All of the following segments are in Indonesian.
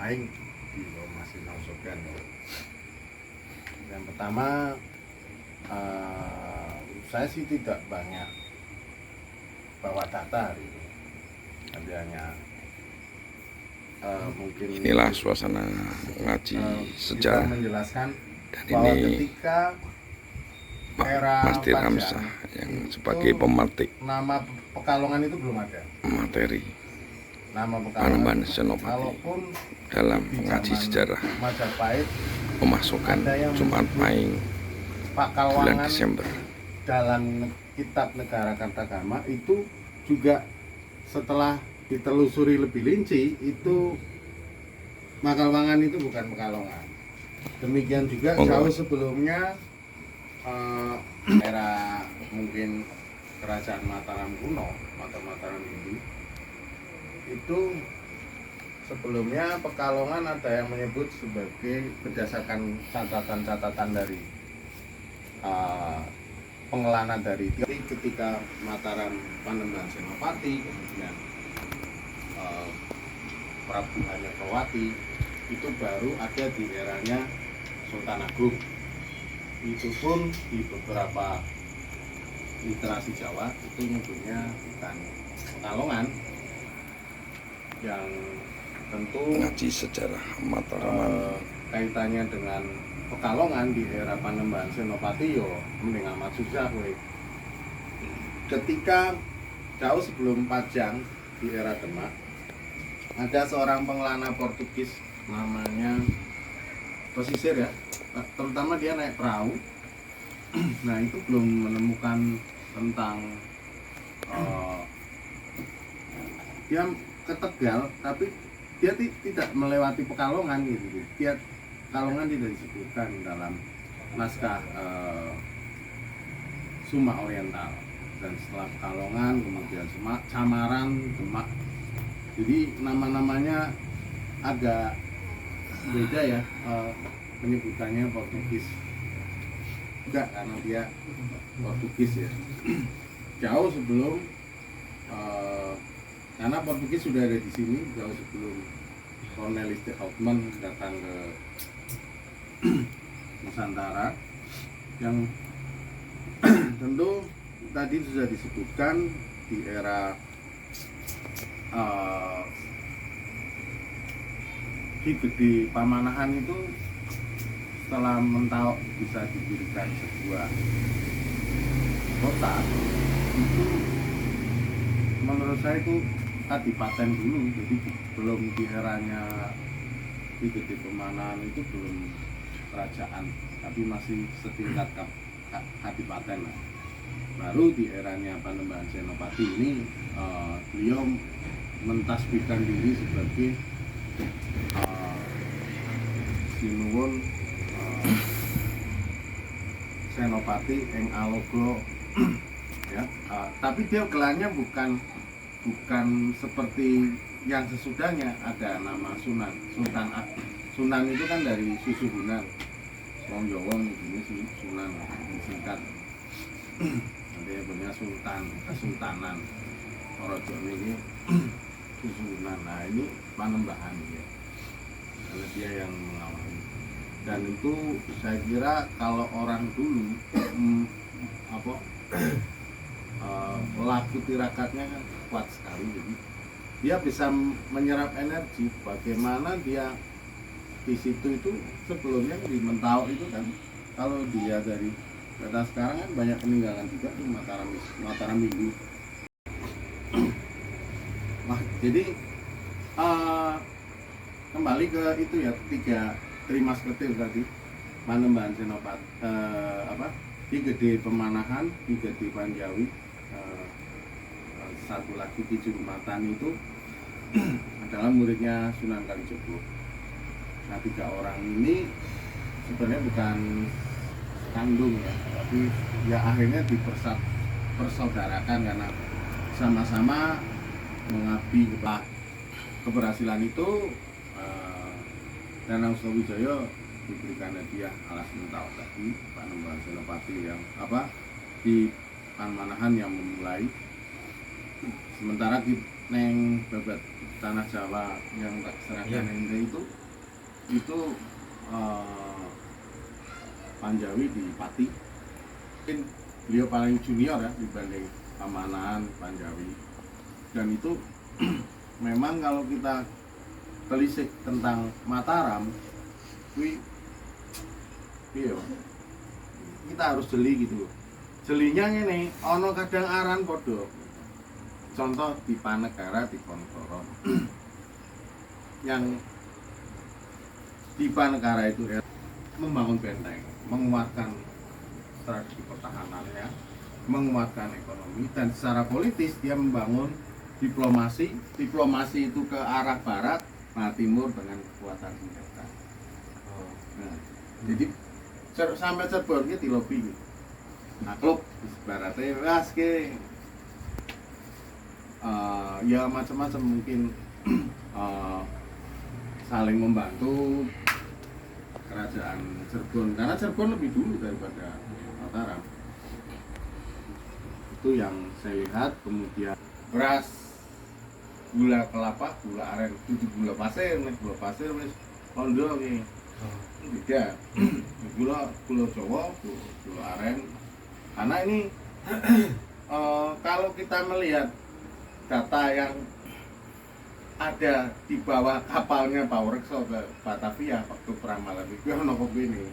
maing di masih nausogan. Yang pertama, saya sih tidak banyak bawa data hari ini, tapi hanya mungkin Inilah suasana ngaji sejarah menjelaskan dan bahwa ini ketika Pak era Mas Pajang Hamzah yang sebagai pemetik nama Pekalongan itu belum ada. materi Nama Panembahan Pekalongan Senopati walaupun dalam di mengaji zaman sejarah Majapahit pemasukan ada yang Jumat menyebut Pahing bulan Pakalwangan Desember. dalam kitab Negara Kartagama itu juga setelah ditelusuri lebih rinci itu Pakalwangan itu bukan Pekalongan. Demikian juga jauh sebelumnya era mungkin kerajaan Mataram kuno atau Mataram Hindu itu sebelumnya Pekalongan ada yang menyebut sebagai berdasarkan catatan-catatan dari pengelana dari ketika Mataram Panembahan Senopati, kemudian Prabu Hanyakrawati itu baru ada di eranya Sultan Agung. Itu pun di beberapa literasi Jawa itu nyebutnya bukan Pekalongan, yang tentu Ngaji sejarah Mataraman kaitannya dengan Pekalongan di era Panembahan Senopati yo mending amat susah kowe. Ketika jauh sebelum Pajang di era Demak ada seorang pengelana Portugis namanya pesisir ya, terutama dia naik perahu. Nah itu belum menemukan tentang dia ke Tegal, tapi dia tidak melewati Pekalongan gitu. Dia Pekalongan tidak disebutkan dalam naskah Suma Oriental. Dan setelah Pekalongan kemudian Camaran, Demak. Jadi nama-namanya agak beda ya, penyebutannya Portugis juga karena dia Portugis ya. Jauh sebelum karena Portugis sudah ada di sini jauh sebelum Cornelis de Houtman datang ke Nusantara, yang tentu tadi sudah disebutkan di era Ki Gede Pamanahan itu setelah Mentawai bisa didirikan sebuah kota itu menurut saya itu kadipaten dulu, jadi belum di eranya Ki Gede Pamanahan itu belum kerajaan, tapi masih setingkat kadipaten lah. Baru di eranya Panembahan Senopati ini beliau mentasbihkan diri sebagai Sinuwun Senopati ing Alogro ya, tapi dia gelarnya bukan seperti yang sesudahnya. Ada nama Sunan, Sultan Agung. Sunan itu kan dari susuhunan wong Jawa ini Sunan disingkat. Dia punya Sultan, Kesultanan Orojo ini susuhunan. Nah ini Panembahan ya, karena dia yang mengawali. Dan itu saya kira kalau orang dulu laku tirakatnya kan kuat sekali, jadi dia bisa menyerap energi. Bagaimana dia di situ itu sebelumnya di Mentawai itu kan, kalau dia dari kota sekarang kan banyak peninggalan juga di Mataram Minggu. Nah jadi kembali ke itu ya, 3 Trimasketir tadi, Panembahan Senopati, Ki Gede Pamanahan, Ki Gede Panjawi, satu lagi Ki Jurumatan itu adalah muridnya Sunan Kalijogo. Nah 3 orang ini sebenarnya bukan kandung ya, tapi ya akhirnya dipersaudarakan karena sama-sama mengabdi kepada keberhasilan itu. Danang Sriwijaya diberikan hadiah alas mentawai tadi, Panembahan Senopati yang di Panemanahan yang memulai. Sementara di Neng Babat tanah Jawa yang tak serahkan ente itu Panjawi di Pati. Mungkin beliau paling junior ya dibanding Pamanan, Panjawi. Dan itu memang kalau kita telisik tentang Mataram, kita harus jeli gitu. Jelinya ini ono kadang aran podo. Contoh di Panegara di Ponorogo. Yang di Panegara itu ya, membangun benteng, menguatkan strategi pertahanannya, menguatkan ekonomi, dan secara politis dia membangun diplomasi. Diplomasi itu ke arah barat, nah timur dengan kekuatan senjata. Nah, jadi sampai Cirebon di lobi. Nah, klub baratnya ras ke ya macam-macam mungkin saling membantu kerajaan Cirebon, karena Cirebon lebih dulu daripada Mataram. Itu yang saya lihat. Kemudian beras, gula kelapa, gula aren, itu gula pasir wis kondo iki. Beda. Gula Jawa, gula aren. Karena ini kalau kita melihat data yang ada di bawah kapalnya Powerexo ke Batavia waktu perang malam itu ono kopi ini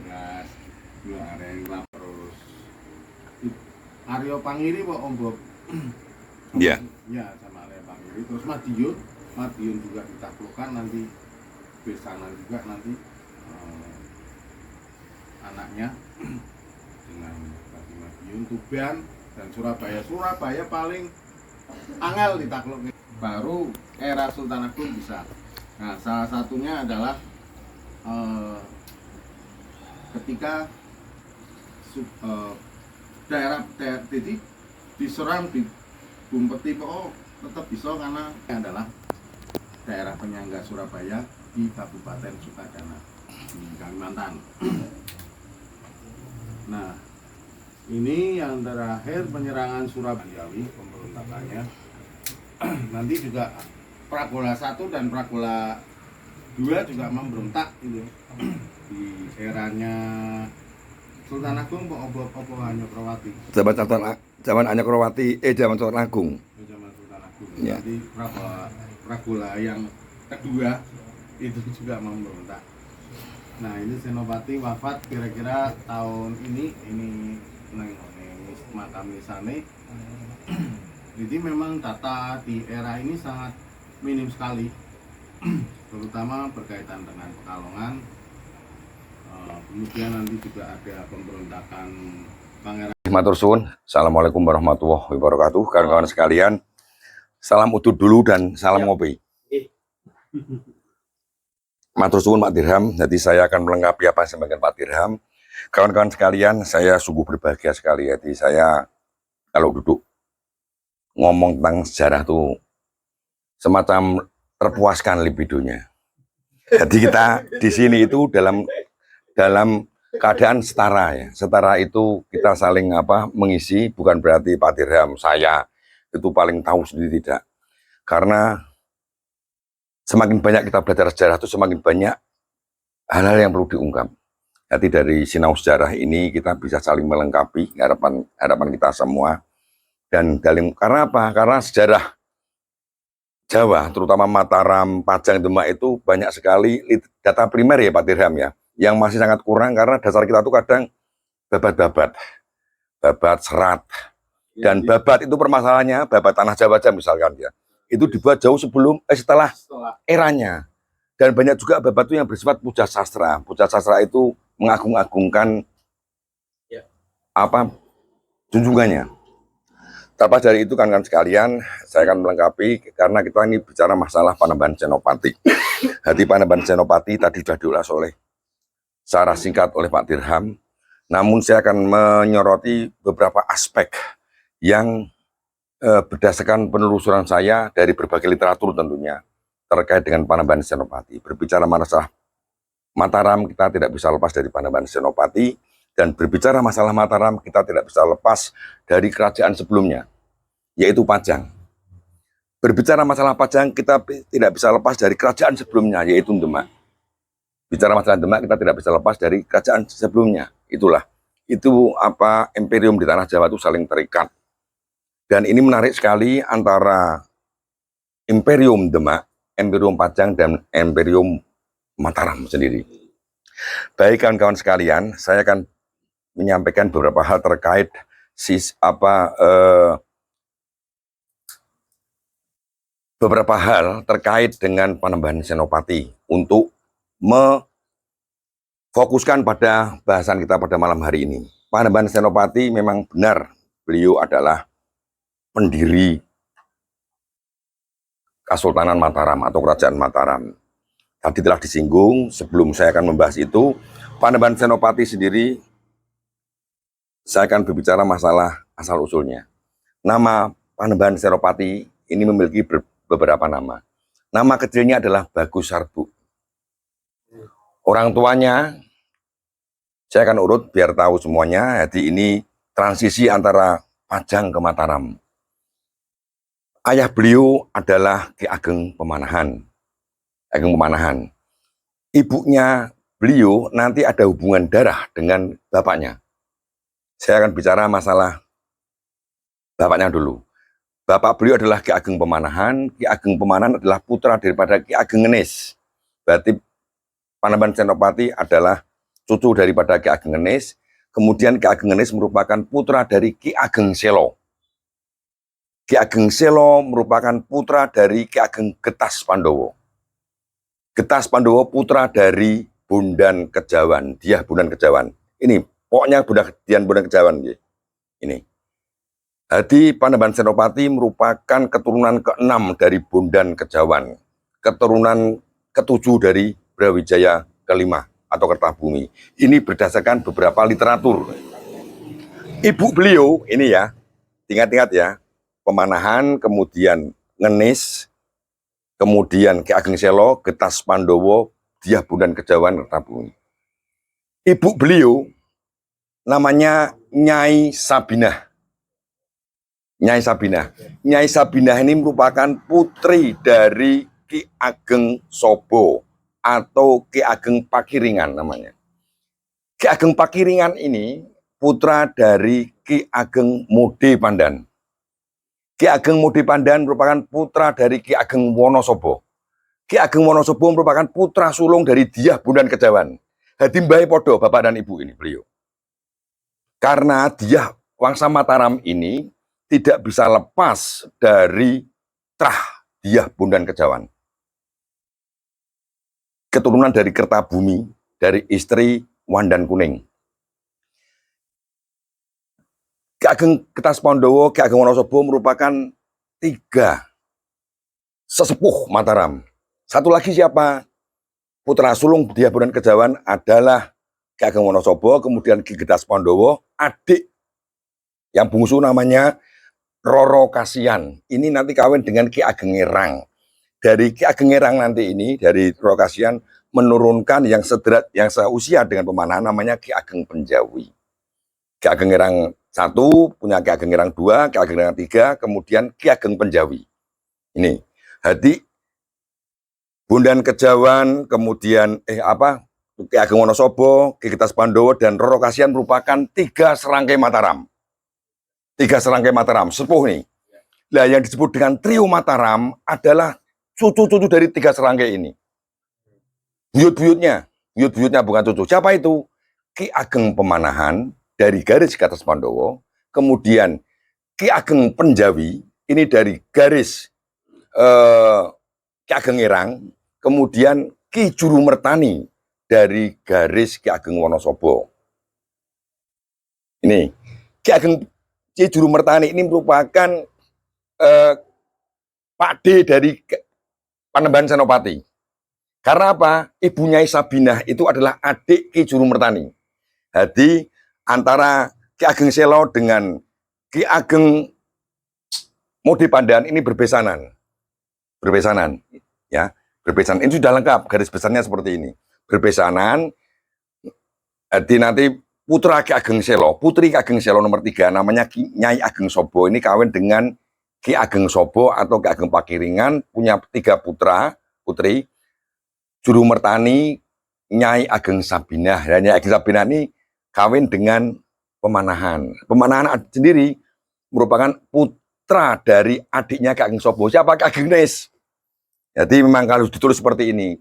beras, gula aren, terus Aryo Pangiri kok ombok. Iya. Ya, sama Aryo Pangiri. Terus Madiun juga ditaklukkan nanti, Besanan juga nanti anaknya dengan Madiun, Tuban dan Surabaya. Surabaya paling angel ditakluk. Baru era Sultan Agung bisa. Nah, salah satunya adalah ketika daerah jadi diserang, digumpeti, tetap bisa karena ini adalah daerah penyangga Surabaya di Kabupaten Sukadana di Kalimantan. Nah, ini yang terakhir penyerangan Surabaya, pemberontakannya. Nanti juga Pragola 1 dan Pragola 2 juga memberontak gitu. Di eranya Sultan Agung apa Anyokrawati. Zaman Anyokrawati, zaman Sultan Agung. Zaman Sultan Agung. Ya. Nanti Pragola yang kedua itu juga memberontak. Nah, ini Senopati wafat kira-kira tahun ini makam nisane. Jadi memang data di era ini sangat minim sekali, terutama berkaitan dengan Pekalongan. Kemudian nanti juga ada pemberontakan Pangeran. Matur suwun. Assalamualaikum warahmatullahi wabarakatuh. Kawan-kawan sekalian, salam utuh dulu dan salam ngopi. Matur suwun Pak Dirham. Jadi saya akan melengkapi apa yang disampaikan Pak Dirham. Kawan-kawan sekalian, saya sungguh berbahagia sekali. Jadi saya kalau duduk ngomong tentang sejarah tuh semacam terpuaskan libidonya. Jadi kita di sini itu dalam keadaan setara ya. Setara itu kita saling mengisi, bukan berarti Pak Dirham saya itu paling tahu sendiri, tidak. Karena semakin banyak kita belajar sejarah itu semakin banyak hal-hal yang perlu diungkap. Jadi dari sinau sejarah ini kita bisa saling melengkapi harapan kita semua. Dan karena apa? Karena sejarah Jawa, terutama Mataram, Pajang, Demak itu banyak sekali data primer ya Pak Dirham ya, yang masih sangat kurang karena dasar kita tuh kadang babat serat. Dan babat itu permasalahannya, babat tanah Jawa aja misalkan ya, itu dibuat jauh setelah eranya. Dan banyak juga babat itu yang bersifat puja sastra. Puja sastra itu mengagung-agungkan junjungannya. Terlepas dari itu kan sekalian, saya akan melengkapi karena kita ini bicara masalah Panembahan Senopati. Jadi Panembahan Senopati tadi sudah diulas secara singkat oleh Pak Dirham. Namun saya akan menyoroti beberapa aspek yang berdasarkan penelusuran saya dari berbagai literatur tentunya terkait dengan Panembahan Senopati. Berbicara masalah Mataram, kita tidak bisa lepas dari Panembahan Senopati. Dan berbicara masalah Mataram, kita tidak bisa lepas dari kerajaan sebelumnya, yaitu Pajang. Berbicara masalah Pajang, kita tidak bisa lepas dari kerajaan sebelumnya, yaitu Demak. Bicara masalah Demak, kita tidak bisa lepas dari kerajaan sebelumnya. Itu apa, imperium di tanah Jawa itu saling terikat. Dan ini menarik sekali antara imperium Demak, imperium Pajang, dan imperium Mataram sendiri. Baik kawan-kawan sekalian, saya akan menyampaikan beberapa hal terkait beberapa hal terkait dengan Panembahan Senopati untuk memfokuskan pada bahasan kita pada malam hari ini. Panembahan Senopati memang benar, beliau adalah pendiri Kesultanan Mataram atau Kerajaan Mataram. Tadi telah disinggung, sebelum saya akan membahas itu, Panembahan Senopati sendiri, saya akan berbicara masalah asal-usulnya. Nama Panembahan Senopati ini memiliki beberapa nama. Nama kecilnya adalah Bagus Sarbuk. Orang tuanya, saya akan urut biar tahu semuanya. Jadi ini transisi antara Pajang ke Mataram. Ayah beliau adalah Ki Ageng Pemanahan. Ibunya beliau nanti ada hubungan darah dengan bapaknya. Saya akan bicara masalah bapaknya dulu. Bapak beliau adalah Ki Ageng Pemanahan. Ki Ageng Pemanahan adalah putra daripada Ki Ageng Ngenis. Berarti Panembahan Senopati adalah cucu daripada Ki Ageng Ngenis. Kemudian Ki Ageng Ngenis merupakan putra dari Ki Ageng Selo. Ki Ageng Selo merupakan putra dari Ki Ageng Getas Pandowo. Getas Pandowo putra dari Bondan Kejawan. Dia Bondan Kejawan. Ini pokoknya Bondan Kejawan. Ini. Jadi Panembahan Senopati merupakan keturunan ke-6 dari Bondan Kejawan. Keturunan ke-7 dari Brawijaya ke-5 atau Kertabumi. Ini berdasarkan beberapa literatur. Ibu beliau ini ya, ingat-ingat ya, Pemanahan, kemudian Ngenis, kemudian Ki Ageng Selo, Getas Pandowo, dia Bondan Kejawan, Kertabumi. Ibu beliau namanya Nyai Sabinah. Nyai Sabinah. Nyai Sabinah ini merupakan putri dari Ki Ageng Sobo atau Ki Ageng Pakiringan namanya. Ki Ageng Pakiringan ini putra dari Ki Ageng Mode Pandan. Ki Ageng Mode Pandan merupakan putra dari Ki Ageng Wonosobo. Ki Ageng Wonosobo merupakan putra sulung dari Dyah Bondan Kejawan. Jadi Mbah Podo, bapak dan ibu ini beliau. Karena Dyah Wangsa Mataram ini tidak bisa lepas dari Trah Dyah Bondan Kejawan. Keturunan dari Kertabumi, dari istri Wandan Kuning. Ki Ageng Getas Pandowo, Ki Ageng Wonosobo merupakan 3 sesepuh Mataram. Satu lagi siapa? Putra sulung Dyah Bondan Kejawan adalah Ki Ageng Wonosobo, kemudian Ki Getas Pandowo, adik yang bungsu namanya Roro Kasian. Ini nanti kawin dengan Ki Ageng Ngerang. Dari Ki Ageng Ngerang nanti ini, dari Roro Kasian, menurunkan yang sederat, yang seusia dengan Pemanahan namanya Ki Ageng Penjawi. Ki Ageng Ngerang 1, punya Ki Ageng Ngerang 2, Ki Ageng Ngerang 3, kemudian Ki Ageng Penjawi. Ini, jadi Bondan Kejawan, kemudian Ki Ageng Wonosobo, Ki Getas Pandowo, dan Roro Kasian merupakan 3 serangkai Mataram. 3 serangkai Mataram, sepuh nih. Nah, yang disebut dengan trio Mataram adalah cucu-cucu dari 3 serangkai ini. Buyut-buyutnya bukan cucu. Siapa itu? Ki Ageng Pemanahan dari garis Getas Pandowo, kemudian Ki Ageng Penjawi ini dari garis Ki Ageng Ngerang, kemudian Ki Juru Mertani dari garis Ki Ageng Wonosobo. Ini Ki Ageng Ki Juru Mertani ini merupakan pakde dari Panembahan Senopati. Karena apa? Ibu Nyai Sabinah itu adalah adik Ki Juru Mertani. Jadi antara Ki Ageng Selo dengan Ki Ageng Mode Pandan ini berbesanan, ya, berbesanan. Ini sudah lengkap, garis besarnya seperti ini. Berbesanan. Jadi nanti putra Ki Ageng Selo, putri Ki Ageng Selo nomor 3 namanya Nyai Ageng Sobo ini kawin dengan Ki Ageng Sobo atau Ki Ageng Pakiringan punya 3 putri, Juru Mertani, Nyai Ageng Sabinah. Dan Nyai Ageng Sabinah ini kawin dengan Pemanahan. Pemanahan sendiri merupakan putra dari adiknya Ki Ageng Sobo. Siapa? Ki Ageng Nes. Jadi memang kalau ditulis seperti ini.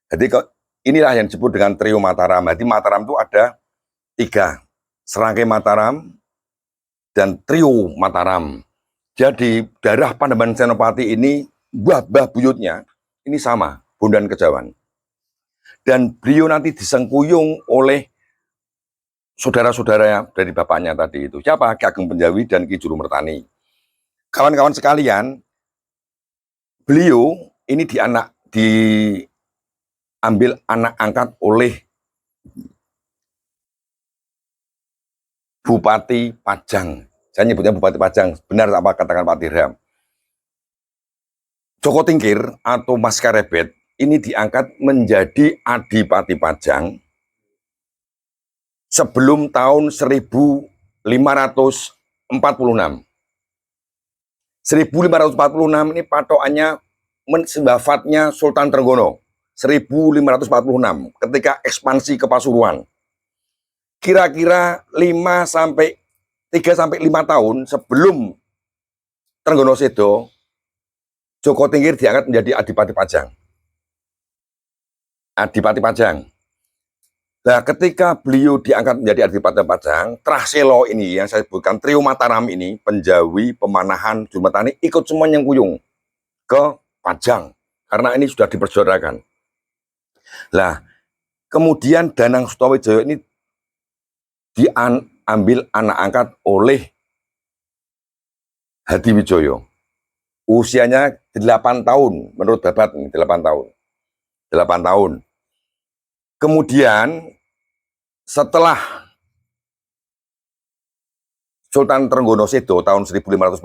Jadi inilah yang disebut dengan trio Mataram. Jadi Mataram itu ada 3. Serangkai Mataram dan trio Mataram. Jadi darah Panembahan Senopati ini, mbah buyutnya, ini sama, Bondan Kejawan. Dan beliau nanti disengkuyung oleh saudara-saudara dari bapaknya tadi itu. Siapa? Ki Ageng Penjawi dan Ki Juru Mertani. Kawan-kawan sekalian, beliau ini diambil anak angkat oleh Bupati Pajang. Saya nyebutnya Bupati Pajang, benar apa katakan Pak Tirham. Joko Tingkir atau Mas Karebet ini diangkat menjadi Adipati Pajang sebelum tahun 1546. 1546 ini patokannya wafatnya Sultan Trenggono. 1546 ketika ekspansi ke Pasuruan. Kira-kira 3 sampai 5 tahun sebelum Trenggono Sedo, Joko Tingkir diangkat menjadi Adipati Pajang. Adipati Pajang. Nah, ketika beliau diangkat menjadi Adipati Pajang, Traselo ini yang saya sebutkan, trio Mataram ini, Penjawi, Pemanahan, Juru Mertani, ikut semua nyengkuyung ke Pajang. Karena ini sudah diperjodohkan. Nah, kemudian Danang Sutawijaya ini diambil anak angkat oleh Hadiwijoyo. Usianya 8 tahun, menurut Babat 8 tahun. 8 tahun. Kemudian setelah Sultan Trenggono Sedo tahun 1546,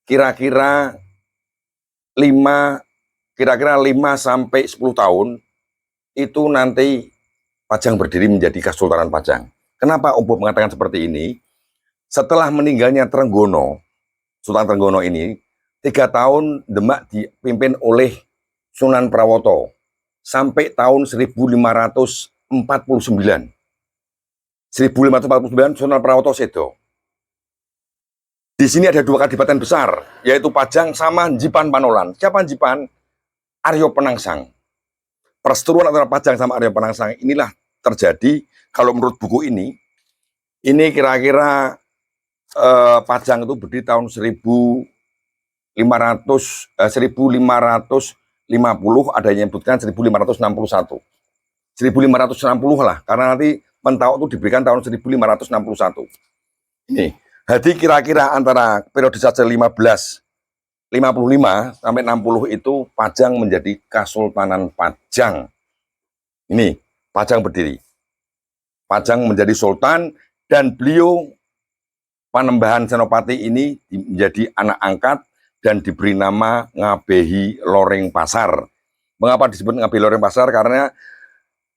kira-kira 5 sampai 10 tahun itu nanti Pajang berdiri menjadi Kesultanan Pajang. Kenapa Om Bob mengatakan seperti ini? Setelah meninggalnya Trenggono, Sultan Trenggono ini 3 tahun Demak dipimpin oleh Sunan Prawoto sampai tahun 1549. 1549 Sunan Prawoto Sedo. Di sini ada 2 kadipaten besar, yaitu Pajang sama Njipan Panolan. Siapa Njipan? Aryo Penangsang. Perseteruan antara Pajang sama Aryo Penangsang inilah terjadi, kalau menurut buku ini kira-kira Pajang itu berdiri tahun 1550, ada yang menyebutkan 1561. 1560 lah, karena nanti Mentawai itu diberikan tahun 1561. Ini, jadi kira-kira antara periode saja 1555 sampai 60 itu Pajang menjadi Kesultanan Pajang. Ini, Pajang berdiri. Pajang menjadi sultan dan beliau Panembahan Senopati ini menjadi anak angkat dan diberi nama Ngabehi Loreng Pasar. Mengapa disebut Ngabehi Loreng Pasar? Karena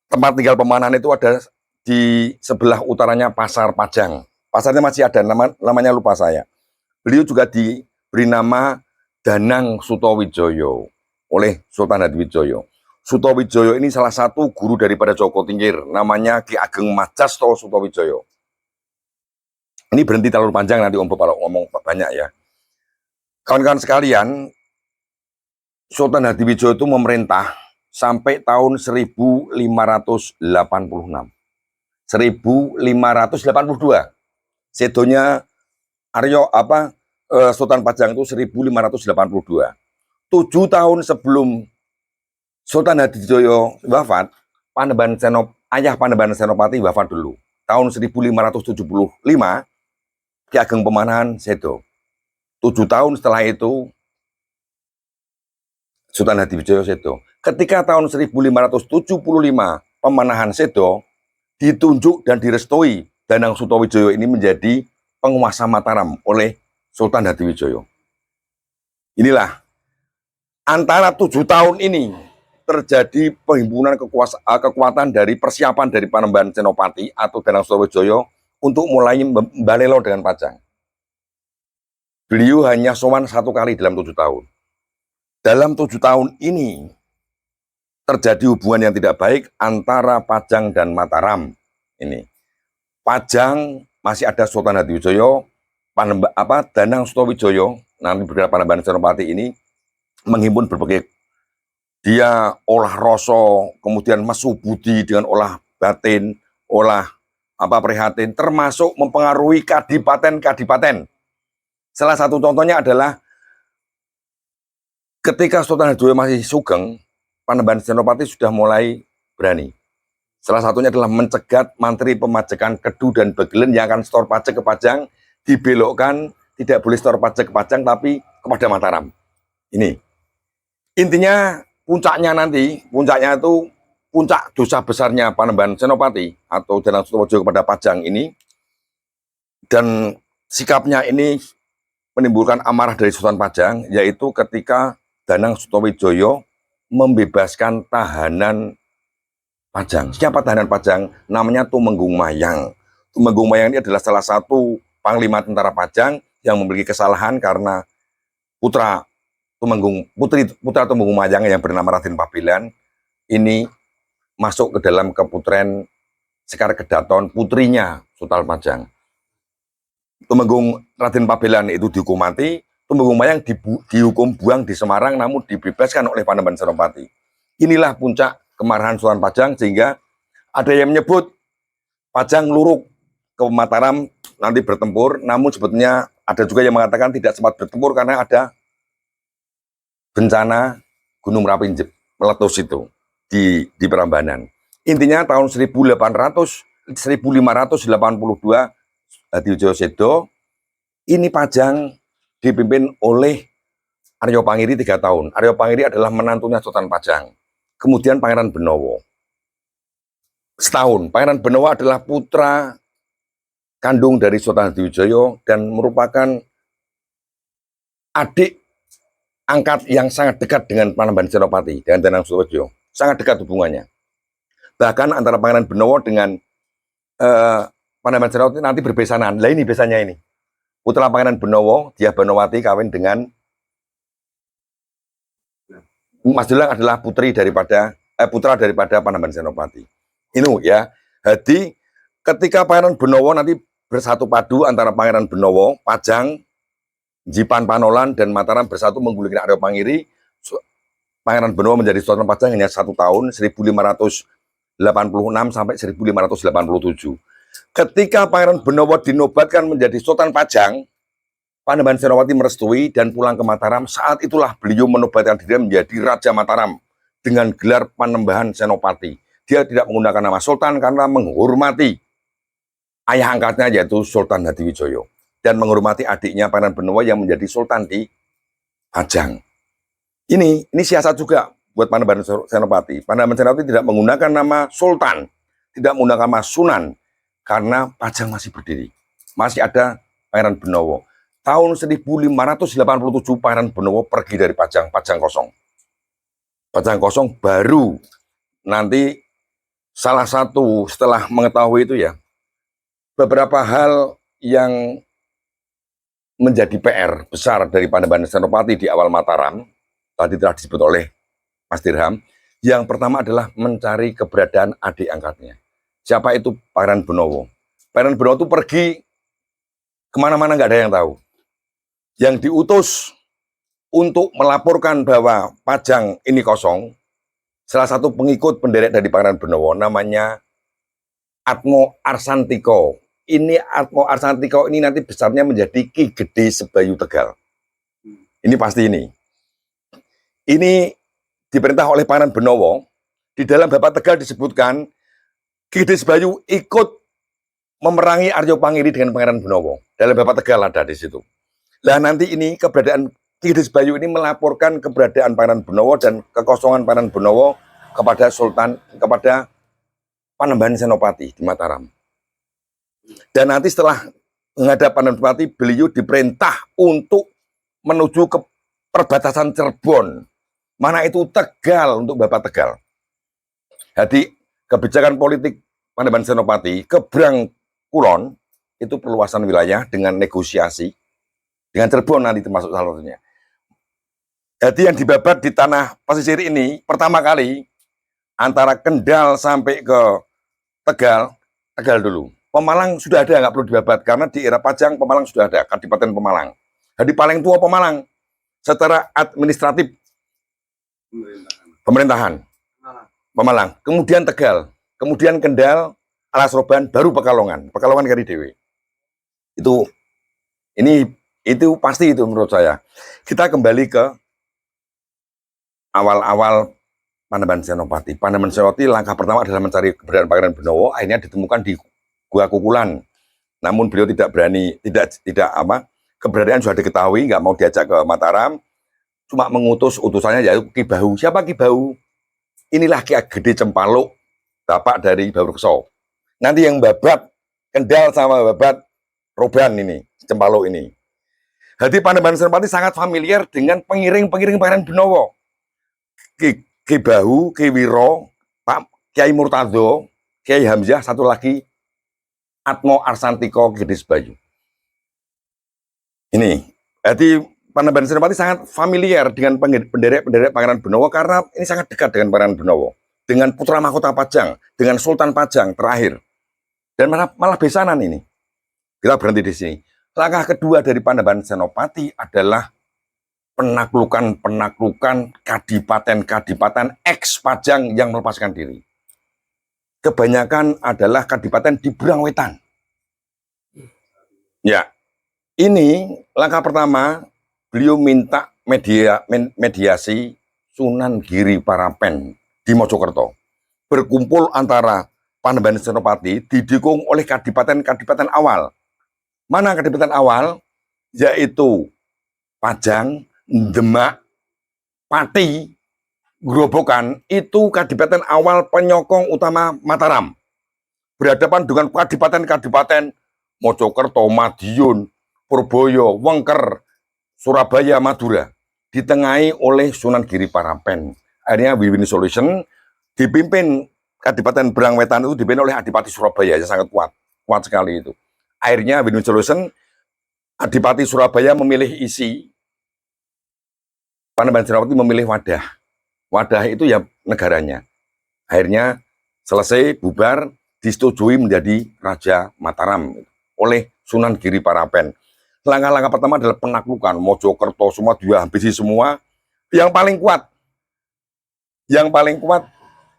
tempat tinggal Pemanahan itu ada di sebelah utaranya Pasar Pajang. Pasarnya masih ada, namanya lupa saya. Beliau juga diberi nama Danang Sutawijaya oleh Sultan Hadiwijoyo. Sutawijaya ini salah satu guru daripada Joko Tingkir, namanya Ki Ageng Majasto Sutawijaya. Ini berhenti terlalu panjang nanti Om Bob kalau ngomong banyak ya. Kawan-kawan sekalian, Sultan Hadiwijoyo itu memerintah sampai tahun 1586. 1582. Sedonya Sultan Pajang itu 1582. 7 tahun sebelum Sultan Hadiwijoyo wafat, ayah Panembahan Senopati wafat dulu. Tahun 1575, Ki Ageng Pemanahan Sedo. 7 tahun setelah itu, Sultan Hadiwijoyo Sedo. Ketika tahun 1575, Pemanahan Sedo, ditunjuk dan direstui Danang Sutawijaya ini menjadi penguasa Mataram oleh Sultan Hadiwijoyo. Inilah, antara 7 tahun ini, terjadi penghimpunan kekuatan dari persiapan dari Panembahan Senopati atau Danang Sutawijaya untuk mulai membalelo dengan Pajang. Beliau hanya sowan 1 kali dalam 7 tahun. Dalam 7 tahun ini terjadi hubungan yang tidak baik antara Pajang dan Mataram. Ini Pajang masih ada Sultan Hadiwijoyo, Danang Sutowijoyo, nanti bergerak Panembahan Senopati ini menghimpun berbagai, dia olah rasa, kemudian mesu budi dengan olah batin, olah prihatin, termasuk mempengaruhi kadipaten-kadipaten. Salah satu contohnya adalah ketika Sultan Hadiwijoyo masih sugeng, Panembahan Senopati sudah mulai berani. Salah satunya adalah mencegat Mantri Pemajakan Kedu dan Bagelen yang akan setor pajak ke Pajang, dibelokkan, tidak boleh setor pajak ke Pajang, tapi kepada Mataram. Ini. Intinya, puncaknya itu puncak dosa besarnya Panembahan Senopati atau Danang Sutowijoyo kepada Pajang ini, dan sikapnya ini menimbulkan amarah dari Sultan Pajang, yaitu ketika Danang Sutowijoyo membebaskan tahanan Pajang. Siapa tahanan Pajang? Namanya Tumenggung Mayang. Tumenggung Mayang ini adalah salah satu panglima tentara Pajang yang memiliki kesalahan karena putra Tumenggung Mayang yang bernama Raden Pabilan ini masuk ke dalam keputren Sekar Kedaton, putrinya Sultan Pajang. Tumenggung Raden Pabilan itu dihukum mati, Tumenggung Mayang dihukum buang di Semarang, namun dibebaskan oleh Panembahan Senopati. Inilah puncak kemarahan Sultan Pajang, sehingga ada yang menyebut Pajang luruk ke Mataram nanti bertempur, namun sebetulnya ada juga yang mengatakan tidak sempat bertempur karena ada bencana Gunung Merapi meletus itu di Prambanan. Intinya tahun 1582 Hadiwijoyo Sedo, ini Pajang dipimpin oleh Aryo Pangiri 3 tahun. Aryo Pangiri adalah menantunya Sultan Pajang. Kemudian Pangeran Benowo. Setahun, Pangeran Benowo adalah putra kandung dari Sultan Hadiwijoyo dan merupakan adik angkat yang sangat dekat dengan Panembahan Senopati, dengan Danang Sutowijoyo. Sangat dekat hubungannya. Bahkan antara Pangeran Benowo dengan Panembahan Senopati nanti berbesanan. Lah ini besannya ini. Putra Pangeran Benowo, Dyah Banowati kawin dengan Mas Dulang adalah putra daripada Panembahan Senopati. Ini ya. Jadi ketika Pangeran Benowo nanti bersatu padu antara Pangeran Benowo, Pajang, Jipan Panolan dan Mataram bersatu menggulingkan Aryo Pangiri, Pangeran Benowo menjadi Sultan Pajang hanya 1 tahun, 1586 sampai 1587. Ketika Pangeran Benowo dinobatkan menjadi Sultan Pajang, Panembahan Senopati merestui dan pulang ke Mataram. Saat itulah beliau menobatkan diri menjadi Raja Mataram dengan gelar Panembahan Senopati. Dia tidak menggunakan nama Sultan karena menghormati ayah angkatnya yaitu Sultan Hadiwijoyo dan menghormati adiknya Pangeran Benowo yang menjadi Sultan di Pajang. Ini siasat juga buat Panembahan Senopati. Panembahan Senopati tidak menggunakan nama Sultan, tidak menggunakan nama Sunan karena Pajang masih berdiri. Masih ada Pangeran Benowo. Tahun 1587 Pangeran Benowo pergi dari Pajang kosong. Pajang kosong baru nanti salah satu setelah mengetahui itu ya, beberapa hal yang menjadi PR besar dari Panembahan Senopati di awal Mataram, tadi telah disebut oleh Mas Dirham. Yang pertama adalah mencari keberadaan adik angkatnya. Siapa itu? Pangeran Benowo. Pangeran Benowo itu pergi kemana-mana nggak ada yang tahu. Yang diutus untuk melaporkan bahwa Pajang ini kosong, salah satu pengikut penderek dari Pangeran Benowo namanya Atmo Arsantiko. Ini Atmo Arsantiko ini nanti besarnya menjadi Ki Gede Sebayu Tegal. Ini pasti ini. Ini diperintah oleh Pangeran Benowo. Di dalam Bapak Tegal disebutkan Ki Gede Sebayu ikut memerangi Aryo Pangiri dengan Pangeran Benowo. Dalam Bapak Tegal ada di situ. Nah nanti ini keberadaan Ki Gede Sebayu ini melaporkan keberadaan Pangeran Benowo dan kekosongan Pangeran Benowo kepada Panembahan Senopati di Mataram. Dan nanti setelah menghadap Panembahan Senopati, beliau diperintah untuk menuju ke perbatasan Cirebon. Mana itu Tegal untuk Bapak Tegal. Jadi kebijakan politik Panembahan Senopati kebrang kulon itu perluasan wilayah dengan negosiasi dengan Cirebon nanti termasuk salah satunya. Jadi yang dibabat di tanah pesisir ini pertama kali antara Kendal sampai ke Tegal, Tegal dulu. Pemalang sudah ada, nggak perlu dibabat karena di era Pajang Pemalang sudah ada, Kadipaten Pemalang. Jadi paling tua Pemalang secara administratif pemerintahan Pemalang, kemudian Tegal, kemudian Kendal, Alas Roban, baru Pekalongan. Pekalongan kali dewe. Itu pasti itu menurut saya. Kita kembali ke awal-awal Panembahan Senopati. Panembahan Senopati langkah pertama adalah mencari keberadaan Pangeran Benowo, akhirnya ditemukan di Gua Kukulan. Namun beliau tidak berani, keberadaan sudah diketahui, nggak mau diajak ke Mataram, cuma mengutus utusannya yaitu Ki Bahu. Siapa Ki Bahu? Inilah Ki Gede Cempaluk, bapak dari Bawurkso. Nanti yang babat Kendal sama babat Roban ini, Cempaluk ini. Jadi Panembahan Senopati sangat familiar dengan pengiring-pengiring Pangeran Benowo. Ki Bahu, Ki Wiro, Pak Kiai Murtado, Kiai Hamzah, satu lagi Atmo Arsantiko Gedis Bayu. Ini, jadi Panembahan Senopati sangat familiar dengan penderek-penderek Pangeran Benowo karena ini sangat dekat dengan Pangeran Benowo, dengan putra mahkota Pajang, dengan Sultan Pajang terakhir, dan malah besanan ini. Kita berhenti di sini. Langkah kedua dari Panembahan Senopati adalah penaklukan kadipaten-kadipaten ex Pajang yang melepaskan diri. Kebanyakan adalah kadipaten di Berang Wetan. Ya, ini langkah pertama, beliau minta mediasi Sunan Giri Parapen di Mojokerto. Berkumpul antara Panembahan Senopati didukung oleh kadipaten-kadipaten awal. Mana kadipaten awal? Yaitu Pajang, Demak, Pati, Grobogan, itu kadipaten awal penyokong utama Mataram. Berhadapan dengan kadipaten-kadipaten Mojokerto, Madiun, Purboyo, Wengker, Surabaya, Madura, ditengahi oleh Sunan Giri Parapen. Akhirnya win-win solution, dipimpin Kadipaten Berang Wetan itu dipimpin oleh Adipati Surabaya, yang sangat kuat sekali itu. Akhirnya win-win solution, Adipati Surabaya memilih isi, Panembahan Senopati memilih wadah. Wadah itu ya negaranya. Akhirnya selesai, bubar, disetujui menjadi Raja Mataram oleh Sunan Giri Parapen. Langkah-langkah pertama adalah penaklukan, Mojokerto semua dihabisi semua. Yang paling kuat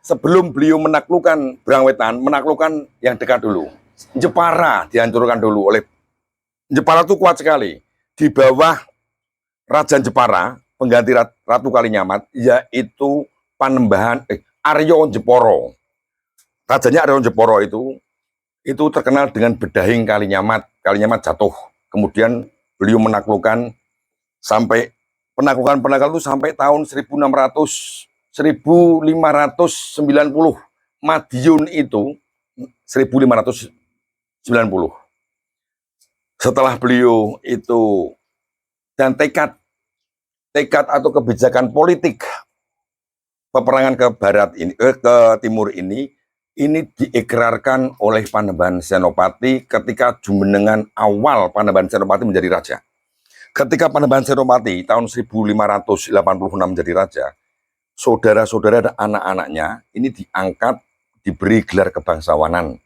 sebelum beliau menaklukkan Berang Wetan, menaklukkan yang dekat dulu. Jepara dihancurkan dulu oleh Jepara, itu kuat sekali. Di bawah Raja Jepara, pengganti Ratu Kalinyamat, yaitu Panembahan Aryo Jeporo. Rajanya Aryo Jeporo itu terkenal dengan bedahing Kalinyamat. Kalinyamat jatuh. Kemudian beliau menaklukkan sampai penaklukan itu sampai tahun 1590. Madiun itu 1590. Setelah beliau itu dan tekad atau kebijakan politik peperangan ke barat ini, ke timur ini diikrarkan oleh Panembahan Senopati ketika jumenengan awal Panembahan Senopati menjadi raja. Ketika Panembahan Senopati tahun 1586 menjadi raja, saudara-saudara dan anak-anaknya ini diangkat, diberi gelar kebangsawanan.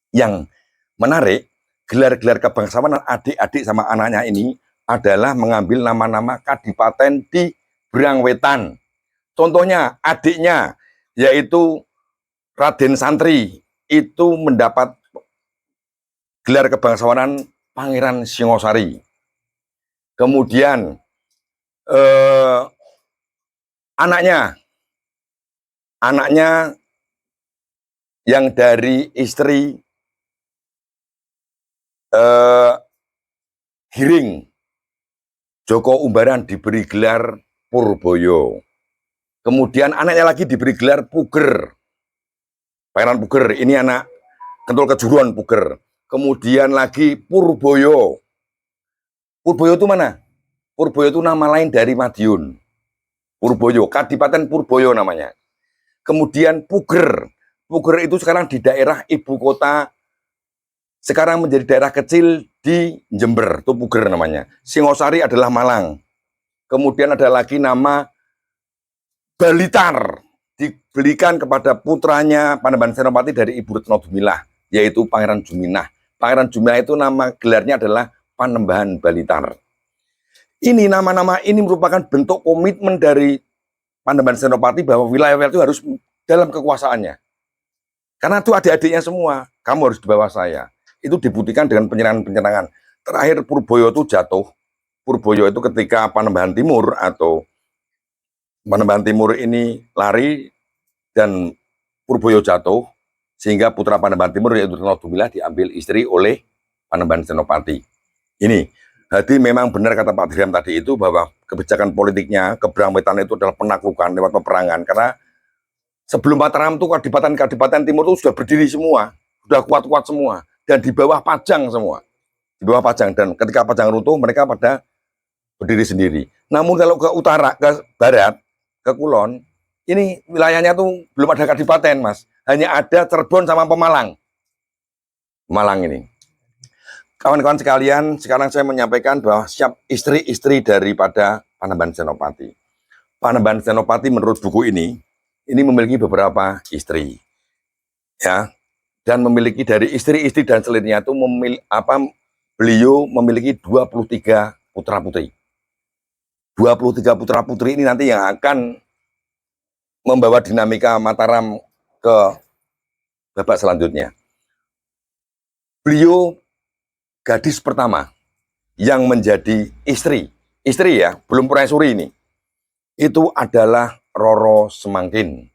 Yang menarik, gelar-gelar kebangsawanan adik-adik sama anaknya ini adalah mengambil nama-nama kadipaten di Berang Wetan. Contohnya adiknya yaitu Raden Santri itu mendapat gelar kebangsawanan Pangeran Singosari. Kemudian anaknya yang dari istri Hiring Joko Umbaran diberi gelar Purboyo. Kemudian anaknya lagi diberi gelar Puger. Pangeran Puger, ini anak Kentul Kejuruan Puger. Kemudian lagi Purboyo. Purboyo itu mana? Purboyo itu nama lain dari Madiun. Purboyo, Kadipaten Purboyo namanya. Kemudian Puger. Puger itu sekarang di daerah ibu kota, sekarang menjadi daerah kecil di Jember, Tupuger namanya. Singosari adalah Malang. Kemudian ada lagi nama Balitar, dibelikan kepada putranya Panembahan Senopati dari Ibu Retno Dumilah, yaitu Pangeran Juminah. Pangeran Juminah itu nama gelarnya adalah Panembahan Balitar. Ini nama-nama ini merupakan bentuk komitmen dari Panembahan Senopati bahwa wilayah-wilayah itu harus dalam kekuasaannya. Karena itu adik-adiknya semua, kamu harus di bawah saya. Itu dibuktikan dengan penyerangan-penyerangan. Terakhir Purboyo itu jatuh. Purboyo itu ketika Panembahan Timur atau Panembahan Timur ini lari dan Purboyo jatuh, sehingga putra Panembahan Timur yaitu Retno Dumilah diambil istri oleh Panembahan Senopati. Ini, jadi memang benar kata Pak Dirham tadi itu bahwa kebijakan politiknya, keberangbetan itu adalah penaklukan lewat peperangan. Karena sebelum Mataram itu kadipaten-kadipaten timur itu sudah berdiri semua, sudah kuat-kuat semua, dan di bawah Pajang semua. Di bawah Pajang, dan ketika Pajang runtuh mereka pada berdiri sendiri. Namun kalau ke utara, ke barat, ke Kulon, ini wilayahnya tuh belum ada kadipaten, Mas. Hanya ada Cirebon sama Pemalang. Malang ini. Kawan-kawan sekalian, sekarang saya menyampaikan bahwa siap istri-istri daripada Panembahan Senopati. Panembahan Senopati menurut buku ini memiliki beberapa istri. Ya. Dan memiliki dari istri-istri dan selirnya itu beliau memiliki 23 putra-putri. 23 putra-putri ini nanti yang akan membawa dinamika Mataram ke babak selanjutnya. Beliau gadis pertama yang menjadi istri ya, belum permaisuri ini, itu adalah Roro Semangkin.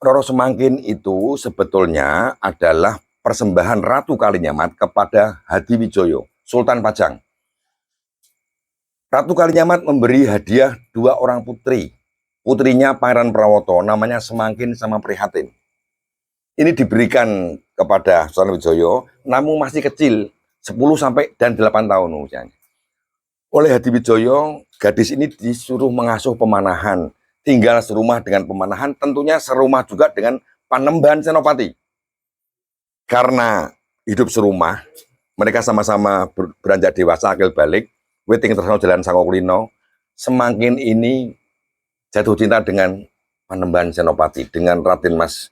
Roro Semangkin itu sebetulnya adalah persembahan Ratu Kalinyamat kepada Hadiwijoyo, Sultan Pajang. Ratu Kalinyamat memberi hadiah 2 orang putri. Putrinya Pangeran Prawoto, namanya Semangkin sama Prihatin. Ini diberikan kepada Sultan Wijoyo, namun masih kecil, 10 sampai dan 8 tahun usianya. Oleh Hadiwijoyo, gadis ini disuruh mengasuh pemanahan, tinggal serumah dengan pemanahan, tentunya serumah juga dengan Panembahan Senopati. Karena hidup serumah, mereka sama-sama beranjak dewasa, akil balik, weting terkenal jalan Sangokulino, Semangkin ini jatuh cinta dengan Panembahan Senopati, dengan Raden Mas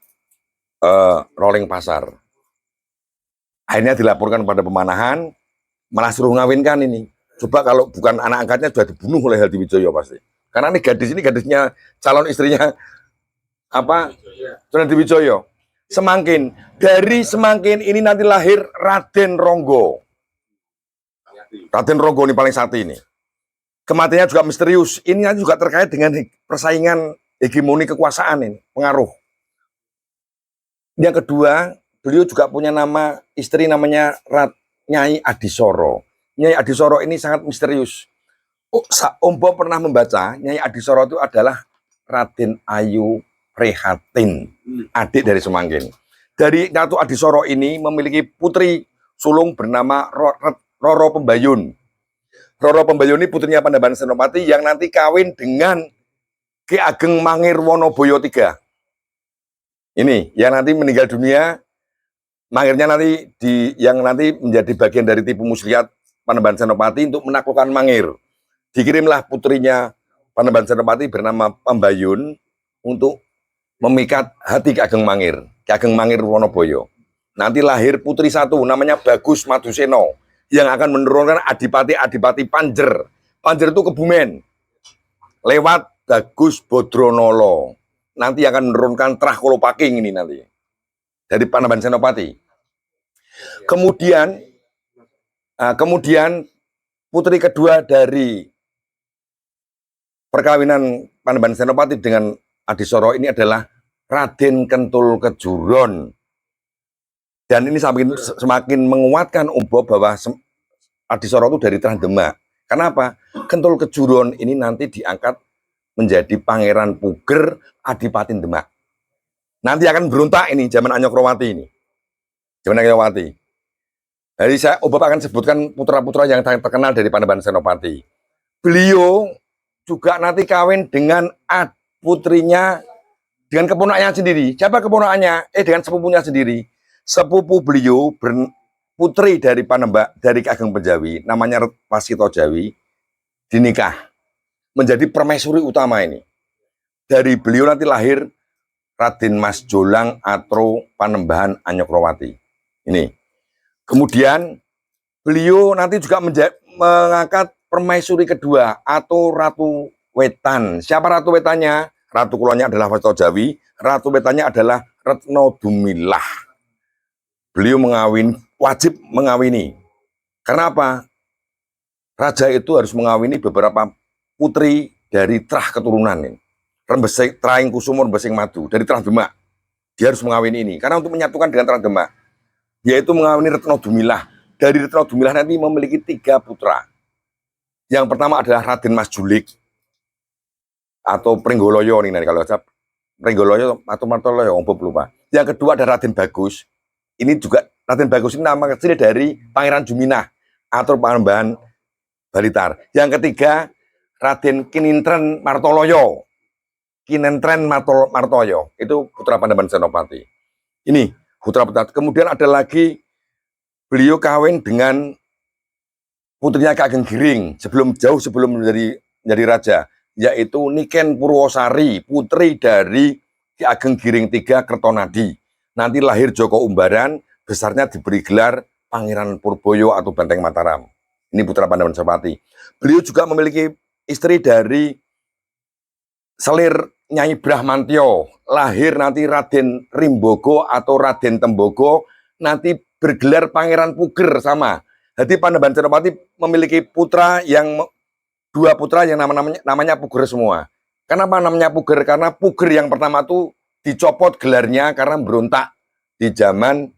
Rolling Pasar. Akhirnya dilaporkan pada pemanahan, malah suruh ngawinkan ini. Coba kalau bukan anak angkatnya sudah dibunuh oleh Hadiwijoyo pasti. Karena ini gadisnya calon istrinya Sunan Hadiwijoyo. Semangkin. Dari Semangkin ini nanti lahir Raden Ronggo. Raden Ronggo ini paling satu ini. Kematiannya juga misterius. Ini nanti juga terkait dengan persaingan hegemoni kekuasaan ini, pengaruh. Yang kedua, beliau juga punya nama istri namanya Nyai Adisoro. Nyai Adisoro ini sangat misterius. Om Bo pernah membaca Nyai Adisoro itu adalah Raden Ayu Prihatin, adik dari Semangkin. Dari Ratu Adisoro ini memiliki putri sulung bernama Roro Pembayun. Roro Pembayun ini putrinya Panembahan Senopati yang nanti kawin dengan Ki Ageng Mangir Wonoboyo III. Ini yang nanti meninggal dunia, Mangirnya nanti yang nanti menjadi bagian dari tipu muslihat Panembahan Senopati untuk menaklukkan Mangir. Dikirimlah putrinya Panembahan Senopati bernama Pembayun untuk memikat hati Ki Ageng Mangir, Ki Ageng Mangir Wonoboyo. Nanti lahir putri satu namanya Bagus Maduseno yang akan menurunkan adipati-adipati Panjer. Panjer itu Kebumen. Lewat Bagus Bodronolo. Nanti akan menurunkan Trah Kolopaking ini nanti. Dari Panembahan Senopati. Kemudian putri kedua dari perkawinan Panembahan Senopati dengan Adisoro ini adalah Raden Kentul Kejuron. Dan ini semakin menguatkan Umbo bahwa Adisoro itu dari Trah Demak. Kenapa? Kentul Kejuron ini nanti diangkat menjadi Pangeran Puger Adipatin Demak. Nanti akan berontak ini zaman Anyokrowati ini. Zaman Anyokrowati. Jadi Umbo akan sebutkan putra-putra yang terkenal dari Panembahan Senopati. Beliau juga nanti kawin dengan putrinya dengan keponakannya sendiri. Siapa keponakannya? Dengan sepupunya sendiri. Sepupu beliau putri dari Panembak dari Ki Ageng Penjawi namanya Wasito Jawi dinikah menjadi permaisuri utama ini. Dari beliau nanti lahir Raden Mas Jolang Atro Panembahan Anyokrowati. Ini. Kemudian beliau nanti juga mengangkat permaisuri kedua atau Ratu Wetan. Siapa Ratu Wetannya? Ratu Kulonnya adalah Wasito Jawi, Ratu Wetannya adalah Retno Dumilah. Beliau wajib mengawini. Karena apa? Raja itu harus mengawini beberapa putri dari trah keturunan ini. Rembesing Traing Kusumo Rembesing Madu dari trah Demak. Dia harus mengawini ini karena untuk menyatukan dengan trah Demak, yaitu mengawini Retno Dumilah. Dari Retno Dumilah nanti memiliki 3 putra. Yang pertama adalah Raden Mas Julik atau Pringgoloyo nih kalau saya Pringgoloyo atau Martoloyo, Om Bob lupa. Yang kedua ada Raden Bagus. Ini juga Raden Bagus ini nama kecil dari Pangeran Juminah atau Panembahan Balitar. Yang ketiga, Raden Kinintren Martoloyo. Kinentren Martoyo. Itu putra Panembahan Senopati. Ini putra putra. Kemudian ada lagi beliau kawin dengan putrinya Ki Ageng Giring jauh sebelum menjadi raja, yaitu Niken Purwosari, putri dari Ki Ageng Giring III Kertonadi. Nanti lahir Joko Umbaran, besarnya diberi gelar Pangeran Purboyo atau Banteng Mataram. Ini putra Panembahan Senopati. Beliau juga memiliki istri dari selir Nyai Brahmantio, lahir nanti Raden Rimbogo atau Raden Tembogo, nanti bergelar Pangeran Puger sama. Jadi Panembahan Senopati memiliki putra yang 2 putra yang namanya Puger semua. Kenapa namanya Puger? Karena Puger yang pertama itu dicopot gelarnya karena berontak di zaman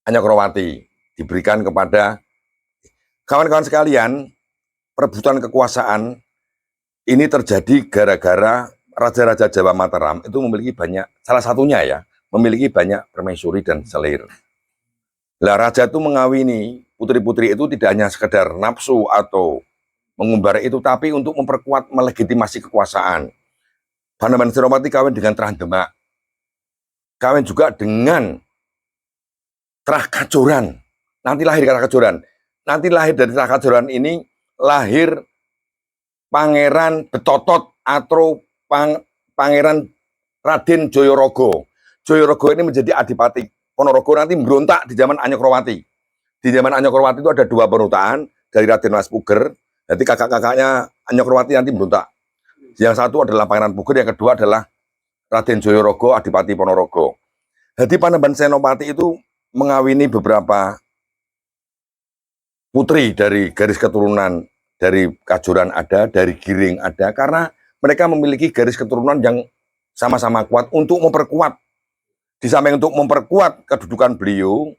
Anyokrowati, diberikan kepada kawan-kawan sekalian. Perebutan kekuasaan ini terjadi gara-gara raja-raja Jawa Mataram itu memiliki banyak, salah satunya ya, memiliki banyak permaisuri dan selir. Lah raja itu mengawini putri-putri itu tidak hanya sekedar nafsu atau mengumbar itu, tapi untuk memperkuat melegitimasi kekuasaan. Panembahan Senopati kawin dengan Trah Demak, kawin juga dengan Trah Kajoran. Nanti lahir Trah Kajoran. Nanti lahir dari Trah Kajoran ini lahir Pangeran Betotot atau Pangeran Raden Joyorogo. Joyorogo ini menjadi Adipati Ponorogo, nanti berontak di zaman Anyokrowati. Di zaman Anyokrowati itu ada 2 perutaan dari Raden Mas Puger. Jadi kakak-kakaknya Anyokrowati nanti berontak. Yang satu adalah Pangeran Puger, yang kedua adalah Raden Joyorogo, Adipati Ponorogo. Jadi Panembahan Senopati itu mengawini beberapa putri dari garis keturunan, dari Kajoran ada, dari Giring ada, karena mereka memiliki garis keturunan yang sama-sama kuat untuk memperkuat. Di samping untuk memperkuat kedudukan beliau,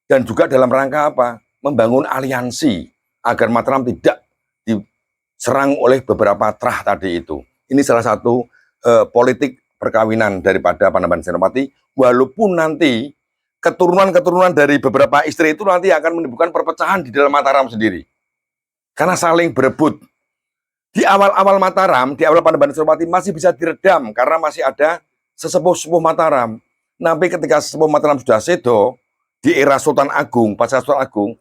dan juga dalam rangka apa? Membangun aliansi agar Mataram tidak diserang oleh beberapa trah tadi itu. Ini salah satu politik perkawinan daripada Panembahan Senopati, walaupun nanti keturunan-keturunan dari beberapa istri itu nanti akan menimbulkan perpecahan di dalam Mataram sendiri. Karena saling berebut. Di awal-awal Mataram, di awal Panembahan Senopati masih bisa diredam karena masih ada sesepuh-sepuh Mataram. Tapi ketika sesepuh Mataram sudah sedo, di era Sultan Agung, pasca Sultan Agung,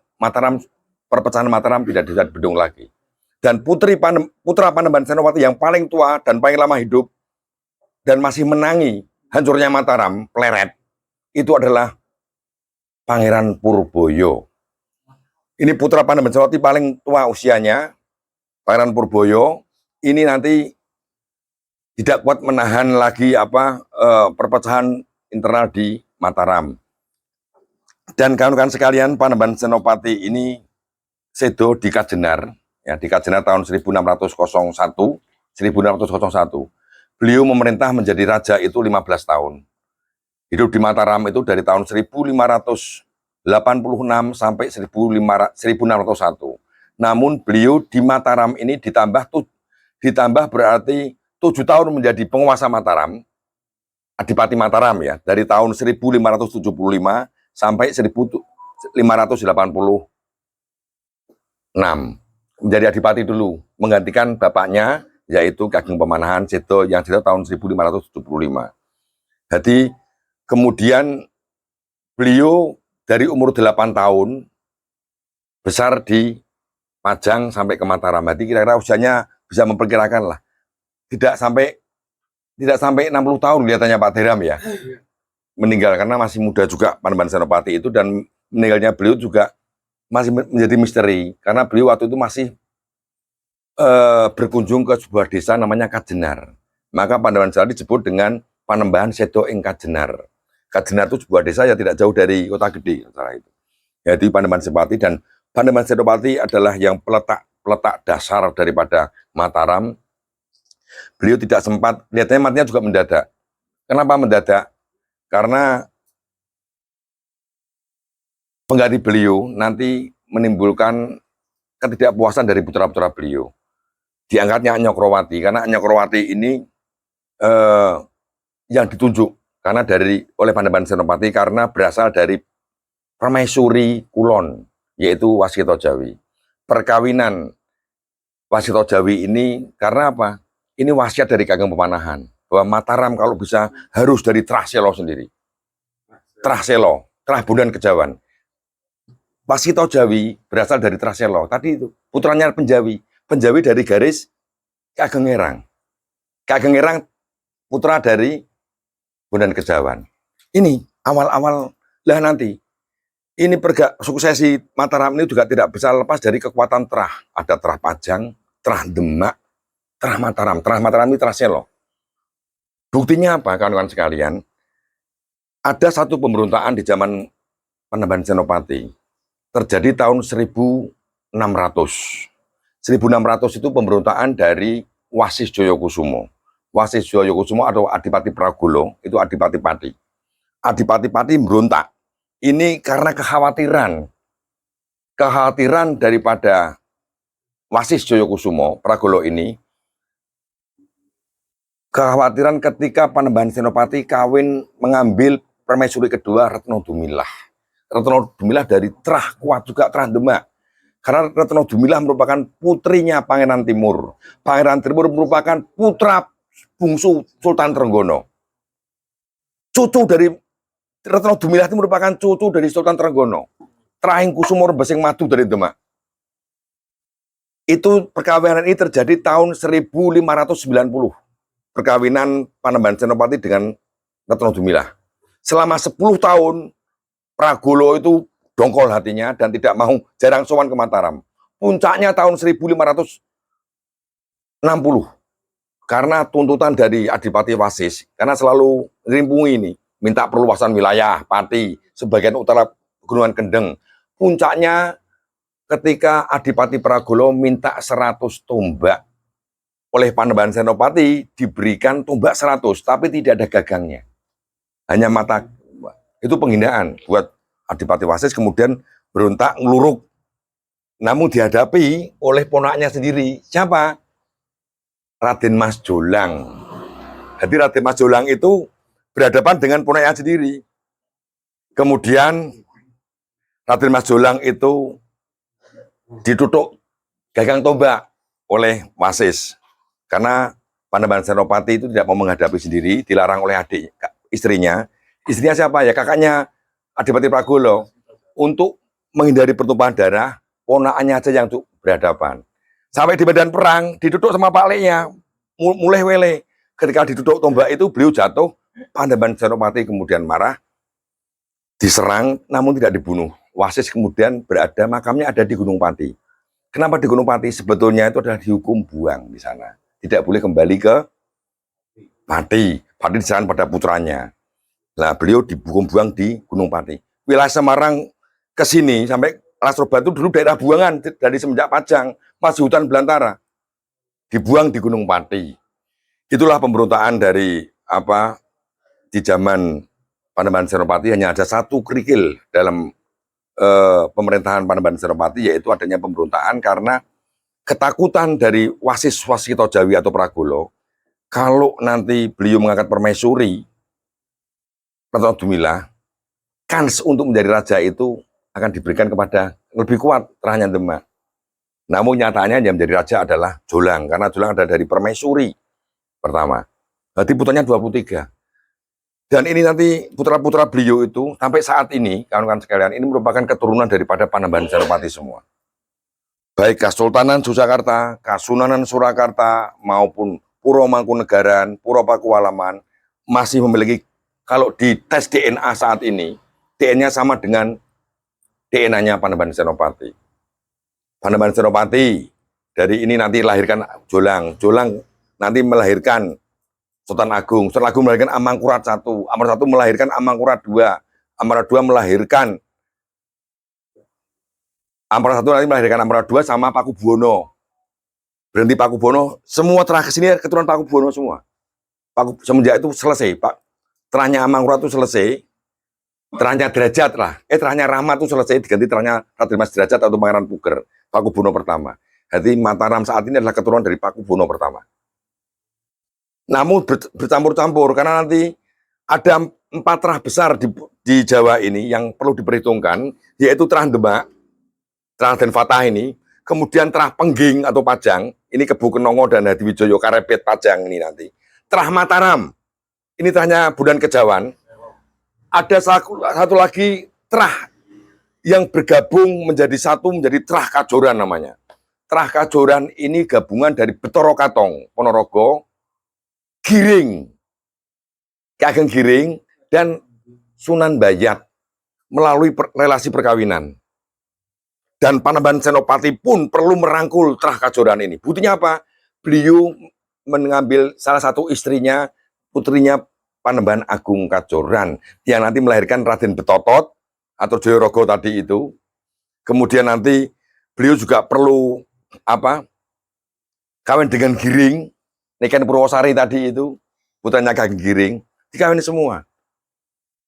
perpecahan Mataram tidak bisa dibendung lagi. Dan putra Panembahan Senopati yang paling tua dan paling lama hidup dan masih menangi hancurnya Mataram, Pleret, itu adalah Pangeran Purboyo. Ini putra Panembahan Senopati paling tua usianya, Pangeran Purboyo. Ini nanti tidak kuat menahan lagi perpecahan internal di Mataram. Dan kawan-kawan sekalian, Panembahan Senopati ini sedo di Kajenar, ya, di Kajenar tahun 1601. Beliau memerintah menjadi raja itu 15 tahun. Hidup di Mataram itu dari tahun 1586 sampai 1601. Namun beliau di Mataram ini ditambah berarti 7 tahun menjadi penguasa Mataram, Adipati Mataram ya, dari tahun 1575 sampai 1586. Menjadi adipati dulu, menggantikan bapaknya yaitu Ki Ageng Pemanahan Sedo yang sedo tahun 1575. Jadi kemudian beliau dari umur 8 tahun besar di Pajang sampai ke Mataram. Jadi kira-kira usianya bisa memperkirakan lah. Tidak sampai 60 tahun kelihatannya Pak Tiram ya. Meninggal karena masih muda juga Panembahan Senopati itu, dan meninggalnya beliau juga masih menjadi misteri karena beliau waktu itu masih berkunjung ke sebuah desa namanya Kajenar. Maka Panembahan Senopati disebut dengan Panembahan Sedo ing Kajenar. Kajenar itu sebuah desa yang tidak jauh dari Kota Gede secara itu. Jadi Panembahan Senopati, dan Panembahan Senopati adalah yang peletak dasar daripada Mataram. Beliau tidak sempat, lihatnya matinya juga mendadak. Kenapa mendadak? Karena pengganti beliau nanti menimbulkan ketidakpuasan dari putra-putra beliau. Diangkatnya Anyokrowati, karena Anyokrowati ini yang ditunjuk karena oleh Panembahan Senopati karena berasal dari permaisuri kulon, yaitu Wasito Jawi. Perkawinan Wasito Jawi ini karena apa? Ini wasiat dari Kakang Pemanahan, bahwa Mataram kalau bisa harus dari Traselo sendiri. Traselo, Trah Bondan Kejawan. Wasito Jawi berasal dari Traselo. Tadi itu putranya Penjawi. Penjawi dari garis Kageng Ngerang. Kageng Ngerang putra dari Bondan Kejawan. Ini awal-awal lah nanti. Ini suksesi Mataram ini juga tidak bisa lepas dari kekuatan Trah. Ada Trah Pajang, Trah Demak, Trah Mataram. Trah Mataram ini Traselo. Buktinya apa, kawan-kawan sekalian? Ada satu pemberontakan di zaman Panembahan Senopati. Terjadi tahun 1600. 1600 itu pemberontakan dari Wasis Joyokusumo. Wasis Joyokusumo atau Adipati Pragolo, itu Adipati Pati. Adipati Pati berontak. Ini karena kekhawatiran daripada Wasis Joyokusumo, Pragolo ini, kekhawatiran ketika Panembahan Senopati kawin mengambil permaisuri kedua Retno Dumilah. Retno Dumilah dari Trah kuat juga Trah Demak. Karena Retno Dumilah merupakan putrinya Pangeran Timur. Pangeran Timur merupakan putra bungsu Sultan Trenggono. Cucu dari Retno Dumilah itu merupakan cucu dari Sultan Trenggono. Trahing Kusumo Rebesing Madu dari Demak. Itu perkawinan ini terjadi tahun 1590. Perkawinan Panembahan Senopati dengan Retno Dumilah. Selama 10 tahun Pragolo itu dongkol hatinya dan tidak mau, jarang sowan ke Mataram. Puncaknya tahun 1560 karena tuntutan dari Adipati Wasis, karena selalu rimpungi ini, minta perluasan wilayah Pati sebagian utara Gunungan Kendeng. Puncaknya ketika Adipati Pragolo minta 100 tombak. Oleh Panembahan Senopati diberikan tombak 100, tapi tidak ada gagangnya. Hanya mata. Itu penghinaan buat Adipati Wasis, kemudian berontak ngeluruk. Namun dihadapi oleh ponaknya sendiri. Siapa? Raden Mas Jolang. Jadi Raden Mas Jolang itu berhadapan dengan ponaknya sendiri. Kemudian Raden Mas Jolang itu ditutup gagang tombak oleh Wasis. Karena Panembahan Senopati itu tidak mau menghadapi sendiri, dilarang oleh adik istrinya. Istrinya siapa ya? Kakaknya Adipati Pragolo. Untuk menghindari pertumpahan darah, ponakannya aja yang berhadapan. Sampai di medan perang, ditutup sama Pak Leknya, mulai wele. Ketika ditutup tombak itu, beliau jatuh. Panembahan Senopati kemudian marah, diserang, namun tidak dibunuh. Wasis kemudian berada, makamnya ada di Gunung Pati. Kenapa di Gunung Pati? Sebetulnya itu adalah dihukum buang di sana. Tidak boleh kembali ke Pati. Pati diserahkan pada putranya. Nah, beliau dihukum buang di Gunung Pati. Wilayah Semarang ke sini sampai Lasroba itu dulu daerah buangan dari semenjak Pajang, masih hutan belantara. Dibuang di Gunung Pati. Itulah pemberontakan dari di zaman Panembahan Senopati, hanya ada satu kerikil dalam pemerintahan Panembahan Senopati, yaitu adanya pemberontakan karena ketakutan dari Wasis Wasito Jawi atau Pragolo, kalau nanti beliau mengangkat permaisuri Retno Dumilah, kans untuk menjadi raja itu akan diberikan kepada lebih kuat Trahnya Demak. Namun nyatanya yang menjadi raja adalah Jolang, karena Jolang ada dari permaisuri pertama. Berarti putranya 23. Dan ini nanti putra-putra beliau itu sampai saat ini, kawan-kawan sekalian, ini merupakan keturunan daripada Panembahan Senopati semua. Baik Kesultanan Yogyakarta, Kasunanan Surakarta, maupun Puro Mangkunegaran, Puro Pakualaman, masih memiliki, kalau di tes DNA saat ini, DNA sama dengan DNA-nya Panembahan Senopati. Panembahan Senopati, dari ini nanti lahirkan Jolang. Jolang nanti melahirkan Sultan Agung. Sultan Agung melahirkan Amangkurat I. Amangkurat I melahirkan Amangkurat II. Amangkurat II melahirkan Amangkurat I nanti melahirkan Amangkurat II sama Pakubuwono. Berhenti Pakubuwono, semua terah ke sini keturunan Pakubuwono semua. Semenjak itu selesai, Pak. Terahnya Amangkurat itu selesai. Terahnya Derajat lah. Terahnya Rahmat itu selesai diganti terahnya Raden Mas Derajat atau Pangeran Puger. Pakubuwono pertama. Jadi Mataram saat ini adalah keturunan dari Pakubuwono pertama. Namun bercampur-campur karena nanti ada 4 terah besar di Jawa ini yang perlu diperhitungkan, yaitu terah Demak, terah Den Fatah ini, kemudian terah Pengging atau Pajang, ini Kebu Kenongo dan Hadiwijoyo Karepet Pajang ini nanti. Terah Mataram, ini terahnya Bondan Kejawan. Ada satu lagi terah yang bergabung menjadi satu, menjadi terah Kajoran namanya. Terah Kajoran ini gabungan dari Betoro Katong, Ponorogo, Giring, Ki Ageng Giring, dan Sunan Bayat melalui relasi perkawinan. Dan Panembahan Senopati pun perlu merangkul terah Kajoran ini. Buktinya apa? Beliau mengambil salah satu istrinya, putrinya Panembahan Agung Kajoran, yang nanti melahirkan Raden Betotot atau Joyorogo tadi itu. Kemudian nanti beliau juga perlu kawin dengan Giring, Niken Purwosari tadi itu, putranya Ki Giring, dikawin semua.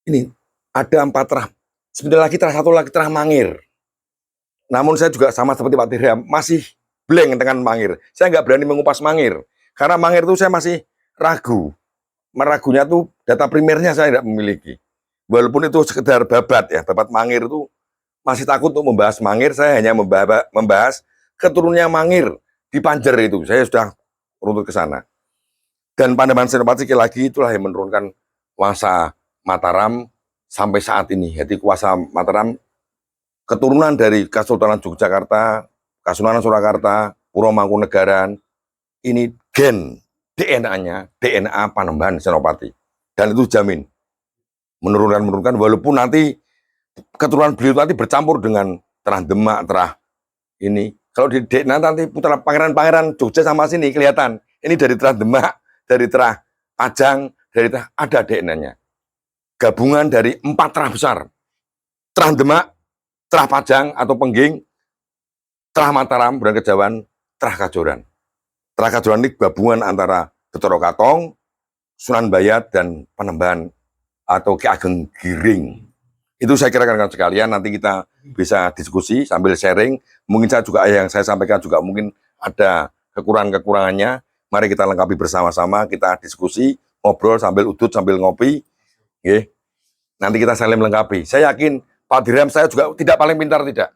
Ini ada 4 terah. Sebentar lagi satu lagi terah Mangir. Namun saya juga sama seperti Pak Dirham, masih blank dengan Mangir. Saya nggak berani mengupas Mangir. Karena Mangir itu saya masih ragu. Meragunya tuh data primernya saya tidak memiliki. Walaupun itu sekedar babat ya, babat Mangir itu masih takut untuk membahas Mangir. Saya hanya membahas keturunannya Mangir di Panjer itu. Saya sudah runtut ke sana. Dan Panembahan Senopati lagi itulah yang menurunkan kuasa Mataram sampai saat ini. Jadi kuasa Mataram keturunan dari Kesultanan Yogyakarta, Kasunanan Surakarta, Puro Mangkunegaran, ini gen DNA-nya, DNA Panembahan Senopati. Dan itu jamin. Menurunkan, walaupun nanti keturunan beliau nanti bercampur dengan terah Demak, terah ini. Kalau di DNA nanti putra pangeran-pangeran Jogja sama sini kelihatan. Ini dari terah Demak, dari terah Pajang, dari terah ada DNA-nya. Gabungan dari 4 terah besar. Terah Demak, terah Pajang atau Pengging, terah Mataram, Bondan Kejawan, terah Kajoran. Terah Kajoran ini gabungan antara Betoro Katong, Sunan Bayat, dan Panembahan atau Ki Ageng Giring. Itu saya kira kan sekalian, nanti kita bisa diskusi sambil sharing. Mungkin saya juga yang saya sampaikan juga mungkin ada kekurangan-kekurangannya. Mari kita lengkapi bersama-sama, kita diskusi, ngobrol sambil udut, sambil ngopi. Oke. Nanti kita saling melengkapi. Saya yakin Pak Dirham saya juga tidak paling pintar, tidak.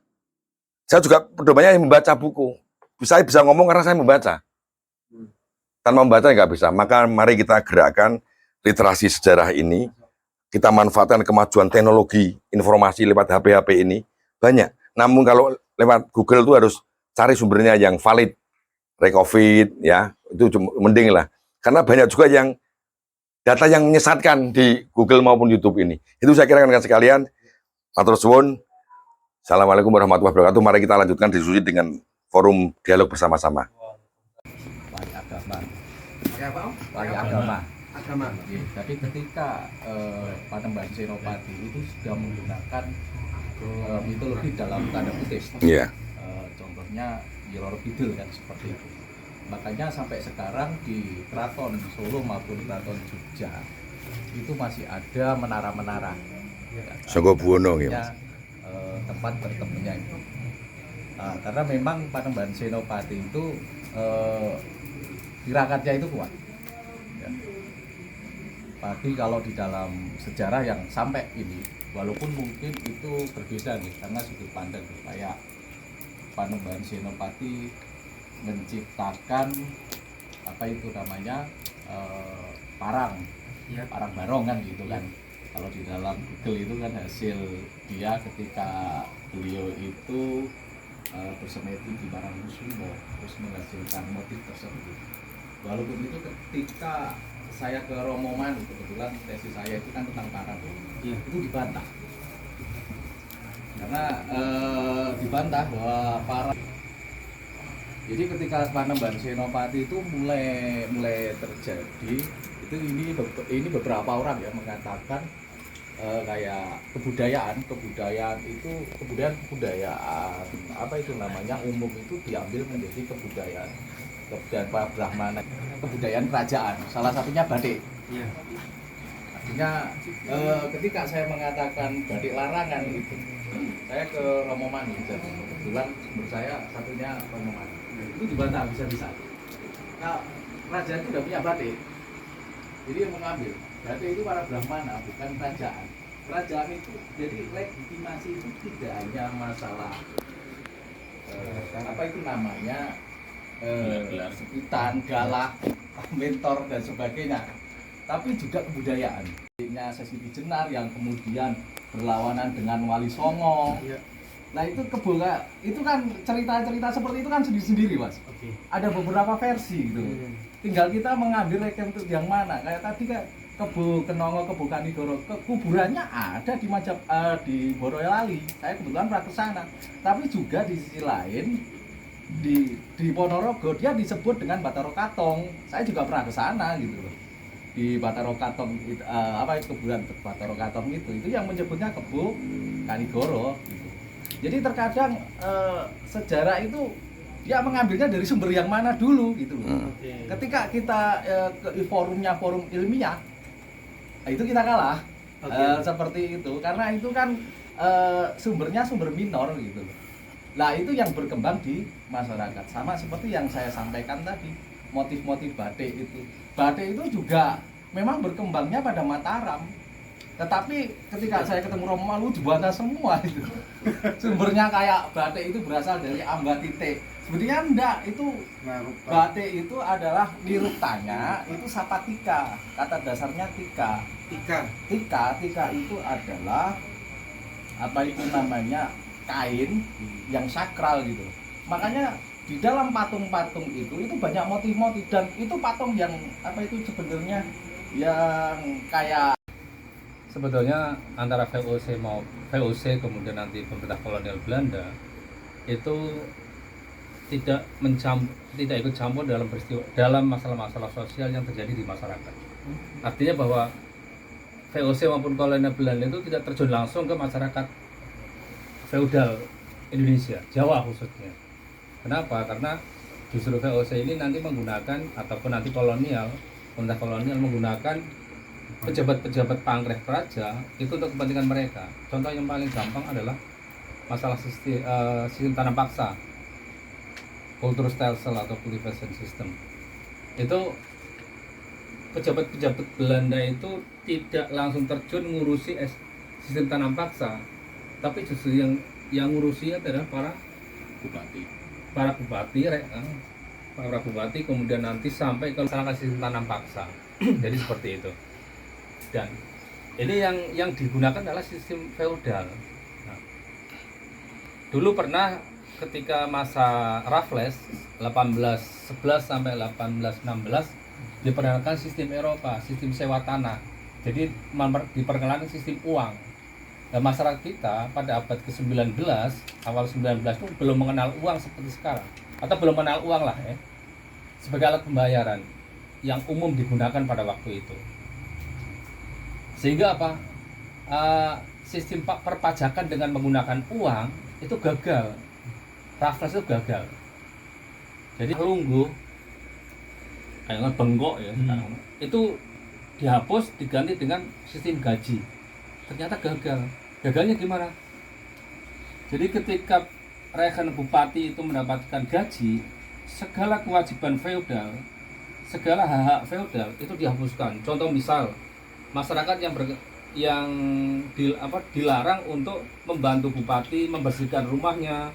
Saya juga pedomannya membaca buku. Saya bisa ngomong karena saya membaca. Tanpa membaca nggak bisa. Maka mari kita gerakkan literasi sejarah ini. Kita manfaatkan kemajuan teknologi informasi lewat HP-HP ini banyak. Namun kalau lewat Google itu harus cari sumbernya yang valid, Recovid ya, itu mending lah. Karena banyak juga yang data yang menyesatkan di Google maupun YouTube ini. Itu saya kira rekan sekalian. Matur suwun. Assalamualaikum warahmatullahi wabarakatuh. Mari kita lanjutkan diskusi dengan forum dialog bersama-sama. Wali agama. Jadi ketika Panembahan Senopati itu sudah menggunakan mitologi dalam tanda kutip. Iya. Contohnya Nyi Roro Kidul kan seperti itu. Makanya sampai sekarang di Keraton Solo maupun Keraton Jogja itu masih ada menara-menara. Sangga Buwono ya. Tempat bertemunya itu. Karena memang Panembahan Senopati itu tirakatnya itu kuat. Ya. Tapi kalau di dalam sejarah yang sampai ini, walaupun mungkin itu berbeda nih, karena sudut pandang kayak Panembahan Senopati menciptakan apa itu namanya parang Iya. Parang Barong kan gitu kan. Kalau di dalam Google itu kan hasil dia ketika beliau itu bersemedi di Parangkusumo terus menghasilkan motif tersebut. Walaupun itu ketika saya ke Romo Manu, kebetulan tesis saya itu kan tentang Parang, Iya. itu dibantah karena dibantah bahwa Parang. Jadi ketika Panembahan Senopati itu mulai terjadi, itu ini beberapa orang ya mengatakan kayak kebudayaan itu kebudayaan apa itu namanya umum itu diambil menjadi kebudayaan Brahmana, kebudayaan kerajaan, salah satunya batik. Iya. Artinya ketika saya mengatakan batik larangan itu, saya ke Romo Manu, kebetulan sumber saya satunya Romo Manu, itu dibantah bisa-bisa. Nah, kerajaan itu udah punya batik, jadi yang mengambil batik itu para Brahmana, bukan kerajaan. Kerajaan itu jadi legitimasi itu tidak hanya masalah apa itu namanya sebutan, galak, mentor dan sebagainya, tapi juga kebudayaan. Sesi Jenar yang kemudian berlawanan dengan Wali Songo. Iya. Nah itu itu kan cerita-cerita seperti itu kan sendiri-sendiri, Mas. Oke. Ada beberapa versi gitu. Tinggal kita mengambil rekonstruksi yang mana. Kayak tadi kan Kebo Kenongo, Kebo Kanigoro, kuburannya ada di di Boyolali. Saya kebetulan pernah ke sana. Tapi juga di sisi lain di Ponorogo dia disebut dengan Bataro Katong. Saya juga pernah ke sana gitu loh. Di Bataro Katong apa itu kuburan Bataro Katong itu yang menyebutnya Kebo Kanigoro gitu. Jadi terkadang sejarah itu dia mengambilnya dari sumber yang mana dulu gitu loh. Oke. Ketika kita ke forumnya forum ilmiah, itu kita kalah. Seperti itu karena itu kan sumbernya sumber minor gitu loh. Nah itu yang berkembang di masyarakat, sama seperti yang saya sampaikan tadi, motif-motif batik itu. Batik itu juga memang berkembangnya pada Mataram, tetapi ketika saya ketemu Romo Manu dibantah semua itu. Sumbernya kayak batik itu berasal dari Ambatite. Sebetulnya enggak, itu batik itu adalah niruktanya itu Sapatika, kata dasarnya tika. Tika itu adalah apa itu namanya kain yang sakral gitu. Makanya di dalam patung-patung itu banyak motif-motif dan itu patung yang apa itu sebenarnya yang kayak sebetulnya antara VOC kemudian nanti pemerintah kolonial Belanda itu tidak ikut campur dalam masalah-masalah sosial yang terjadi di masyarakat. Artinya bahwa VOC maupun kolonial Belanda itu tidak terjun langsung ke masyarakat feodal Indonesia, Jawa khususnya. Kenapa? Karena justru VOC ini nanti menggunakan ataupun nanti pemerintah kolonial menggunakan pejabat-pejabat pangkreh praja itu untuk kepentingan mereka. Contoh yang paling gampang adalah masalah sistem tanam paksa, culture stelsel atau cultivation system. Itu pejabat-pejabat Belanda itu tidak langsung terjun ngurusi sistem tanam paksa, tapi justru yang ngurusi adalah para bupati, kemudian nanti sampai ke masyarakat sistem tanam paksa. Jadi seperti itu. Dan ini yang digunakan adalah sistem feodal. Nah, dulu pernah ketika masa Raffles 1811 sampai 1816 diperkenalkan sistem Eropa, sistem sewa tanah. Jadi diperkenalkan sistem uang. Dan masyarakat kita pada abad ke-19, awal 19 itu belum mengenal uang seperti sekarang, atau belum mengenal uang lah ya, sebagai alat pembayaran yang umum digunakan pada waktu itu. Sehingga apa? Sistem perpajakan dengan menggunakan uang itu gagal. Raffles itu gagal. Jadi lungguh, kayak bengkok ya sekarang, itu dihapus diganti dengan sistem gaji. Ternyata gagal. Gagalnya gimana? Jadi ketika regen bupati itu mendapatkan gaji, segala kewajiban feodal, segala hak-hak feodal itu dihapuskan. Contoh misal, masyarakat yang dilarang untuk membantu bupati membersihkan rumahnya,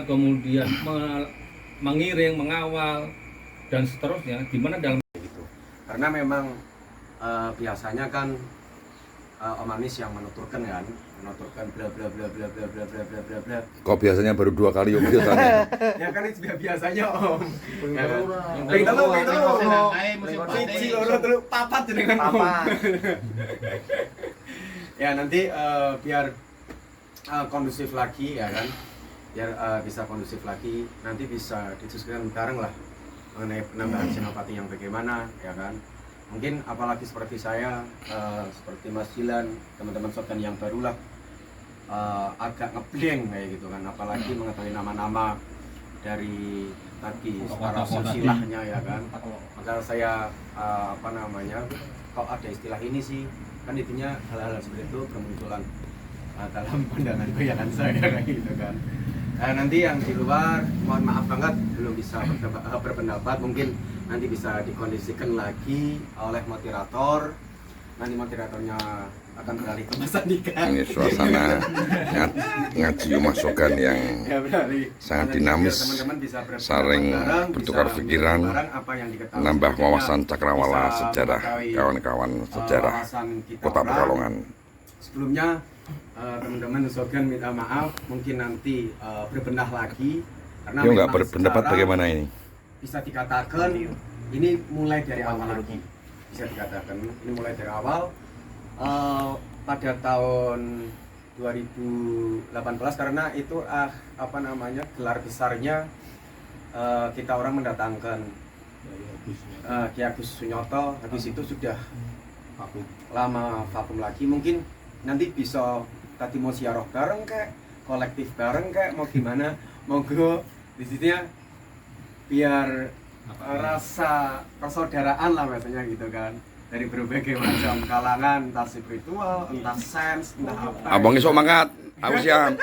kemudian mengiring, mengawal, dan seterusnya, di mana dalam gitu. Karena memang biasanya kan Om Anis yang menuturkan bla bla bla bla bla bla bla bla bla bla bla. Kok biasanya baru 2 kali Om biasanya? Ya kan itu biasanya Om. Ya kan? Ping telu, Ping telu. musim Siji loro telu papat jenengan papat. Ya nanti biar kondusif lagi ya kan. Biar bisa kondusif lagi, nanti bisa didiskusikan bareng lah mengenai penambahan senopati yang bagaimana ya kan. Mungkin apalagi seperti saya, seperti Mas Jilan, teman-teman shotgun yang barulah agak ngeblank kayak gitu kan, apalagi mengetahui nama-nama dari tadi para silsilahnya ya kan. Maka saya kok ada istilah ini sih, kan intinya hal-hal seperti itu bermunculan dalam pandangan bayangan saya kayak gitu kan. Nanti yang di luar mohon maaf banget belum bisa berpendapat, mungkin nanti bisa dikondisikan lagi oleh moderator. Nanti moderatornya akan beralih ke Mas Andika. Ini suasana ngaji masukan yang Ya, beralih. sangat Nanti dinamis, biar teman-teman bisa berpendapat saling bareng, bertukar bisa pikiran, bareng apa yang diketahui nambah sebelumnya, wawasan cakrawala bisa sejarah mengetahui, kawan-kawan sejarah wawasan kita Kota orang. Pekalongan. Sebelumnya teman-teman Sogan minta maaf, mungkin nanti berbenah lagi karena Yuk nggak memang berpendapat sekarang bagaimana ini? bisa dikatakan ini mulai dari awal lagi, bisa dikatakan ini mulai dari awal pada tahun 2018 karena itu gelar besarnya kita orang mendatangkan Ki Agus Sunyoto. Habis itu sudah lama vakum lagi, mungkin nanti bisa tadi mau siaroh bareng kayak kolektif bareng kayak mau gimana, monggo di sini biar rasa persaudaraan lah biasanya gitu kan, dari berbagai macam kalangan, entah spiritual, entah sains, entah apa. Abang esok mangkat, aku siap.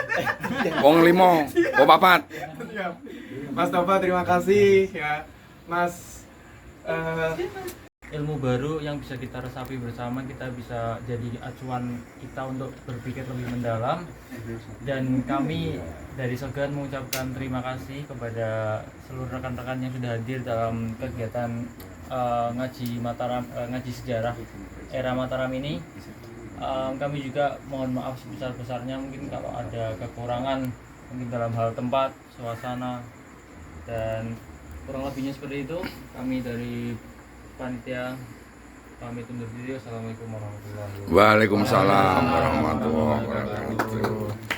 Wong 5, wong 4. Siap. Mas Tova terima kasih ya Mas. Ilmu baru yang bisa kita resapi bersama, kita bisa jadi acuan kita untuk berpikir lebih mendalam. Dan kami dari Sogan mengucapkan terima kasih kepada seluruh rekan-rekan yang sudah hadir dalam kegiatan ngaji Mataram, ngaji sejarah era Mataram ini. Kami juga mohon maaf sebesar-besarnya mungkin kalau ada kekurangan mungkin dalam hal tempat, suasana, dan kurang lebihnya seperti itu. Kami dari panitia pamit undur diri. Assalamualaikum warahmatullahi wabarakatuh. Waalaikumsalam warahmatullahi wabarakatuh.